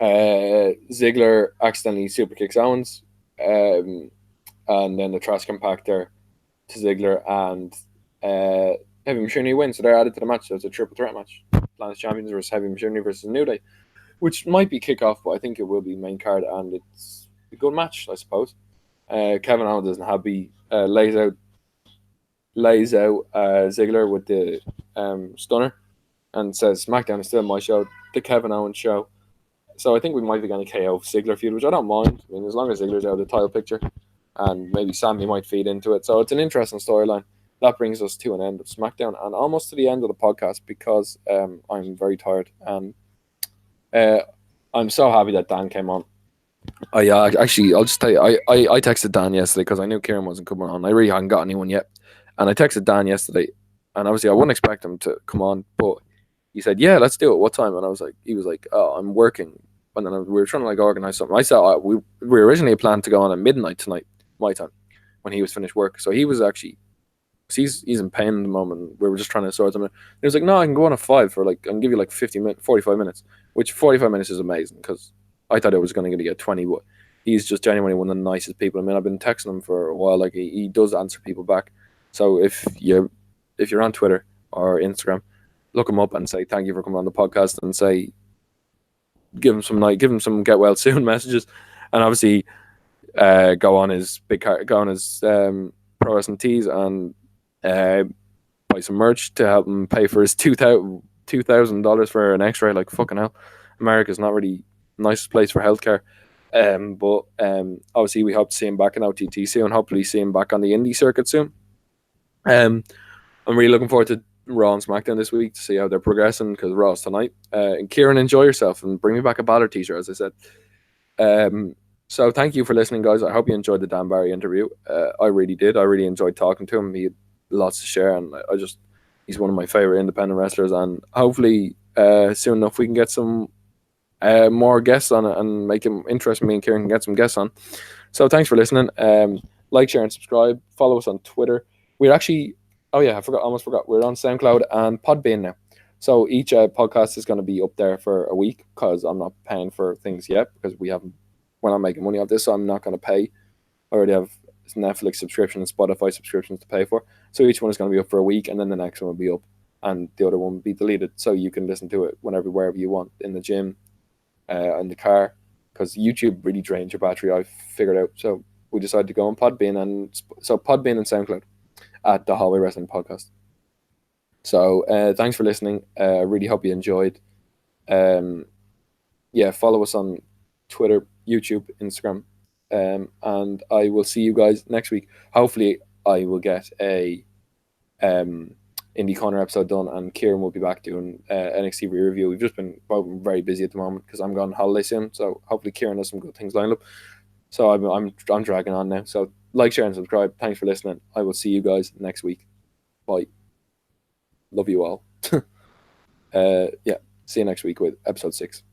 Ziggler accidentally super kicks Owens, and then the trash compactor to Ziggler and Heavy Machinery wins. So they're added to the match. So it's a triple threat match: Planet Champions versus Heavy Machinery versus New Day, which might be kickoff, but I think it will be main card, and it's a good match, I suppose. Kevin Owens isn't happy. Lays out Ziggler with the stunner and says SmackDown is still my show, the Kevin Owens show. So I think we might be going to KO Ziggler feud, which I don't mind. I mean, as long as Ziggler's out of the title picture, and maybe Sammy might feed into it. So it's an interesting storyline. That brings us to an end of SmackDown and almost to the end of the podcast because I'm very tired and I'm so happy that Dan came on. Actually, I'll just tell you, I texted Dan yesterday because I knew Kieran wasn't coming on. I really hadn't got anyone yet. And I texted Dan yesterday, and obviously I wouldn't expect him to come on, but he said, yeah, let's do it. What time? And he was like, oh, I'm working. And then we were trying to like organize something. I said, we originally planned to go on at midnight tonight, my time, when he was finished work. So he was actually, he's in pain at the moment. We were just trying to sort something. He was like, no, I can go on at 5 for like, I can give you like 45 minutes, which 45 minutes is amazing because I thought it was going to get 20, but he's just genuinely one of the nicest people. I mean, I've been texting him for a while. Like he does answer people back. So if you're on Twitter or Instagram, look him up and say thank you for coming on the podcast and say give him some get well soon messages, and obviously go on his pro wrestling tees and buy some merch to help him pay for his $2,000 for an X-ray. Like fucking hell, America's not really the nicest place for healthcare. But obviously we hope to see him back in OTT soon. Hopefully see him back on the indie circuit soon. I'm really looking forward to Raw and SmackDown this week to see how they're progressing because Raw's tonight. And Kieran, enjoy yourself and bring me back a Balor t-shirt, as I said. So thank you for listening, guys. I hope you enjoyed the Dan Barry interview. I really did. I really enjoyed talking to him. He had lots to share, and he's one of my favorite independent wrestlers. And hopefully, soon enough, we can get some more guests on it and make him interesting. Me and Kieran can get some guests on. So thanks for listening. Like, share, and subscribe. Follow us on Twitter. We're actually, almost forgot. We're on SoundCloud and Podbean now. So each podcast is going to be up there for a week because I'm not paying for things yet because we're not making money off this, so I'm not going to pay. I already have Netflix subscription and Spotify subscriptions to pay for. So each one is going to be up for a week, and then the next one will be up, and the other one will be deleted. So you can listen to it wherever you want, in the gym, in the car, because YouTube really drains your battery, I've figured out. So we decided to go on Podbean and SoundCloud at the Hallway Wrestling Podcast. So thanks for listening. I really hope you enjoyed. Follow us on Twitter, YouTube, Instagram, and I will see you guys next week. Hopefully I will get a Indie Corner episode done, and Kieran will be back doing NXT review. We've just been very busy at the moment because I'm going on holiday soon, so hopefully Kieran has some good things lined up. So I'm dragging on now. So like, share, and subscribe. Thanks for listening. I will see you guys next week. Bye. Love you all. See you next week with episode 6.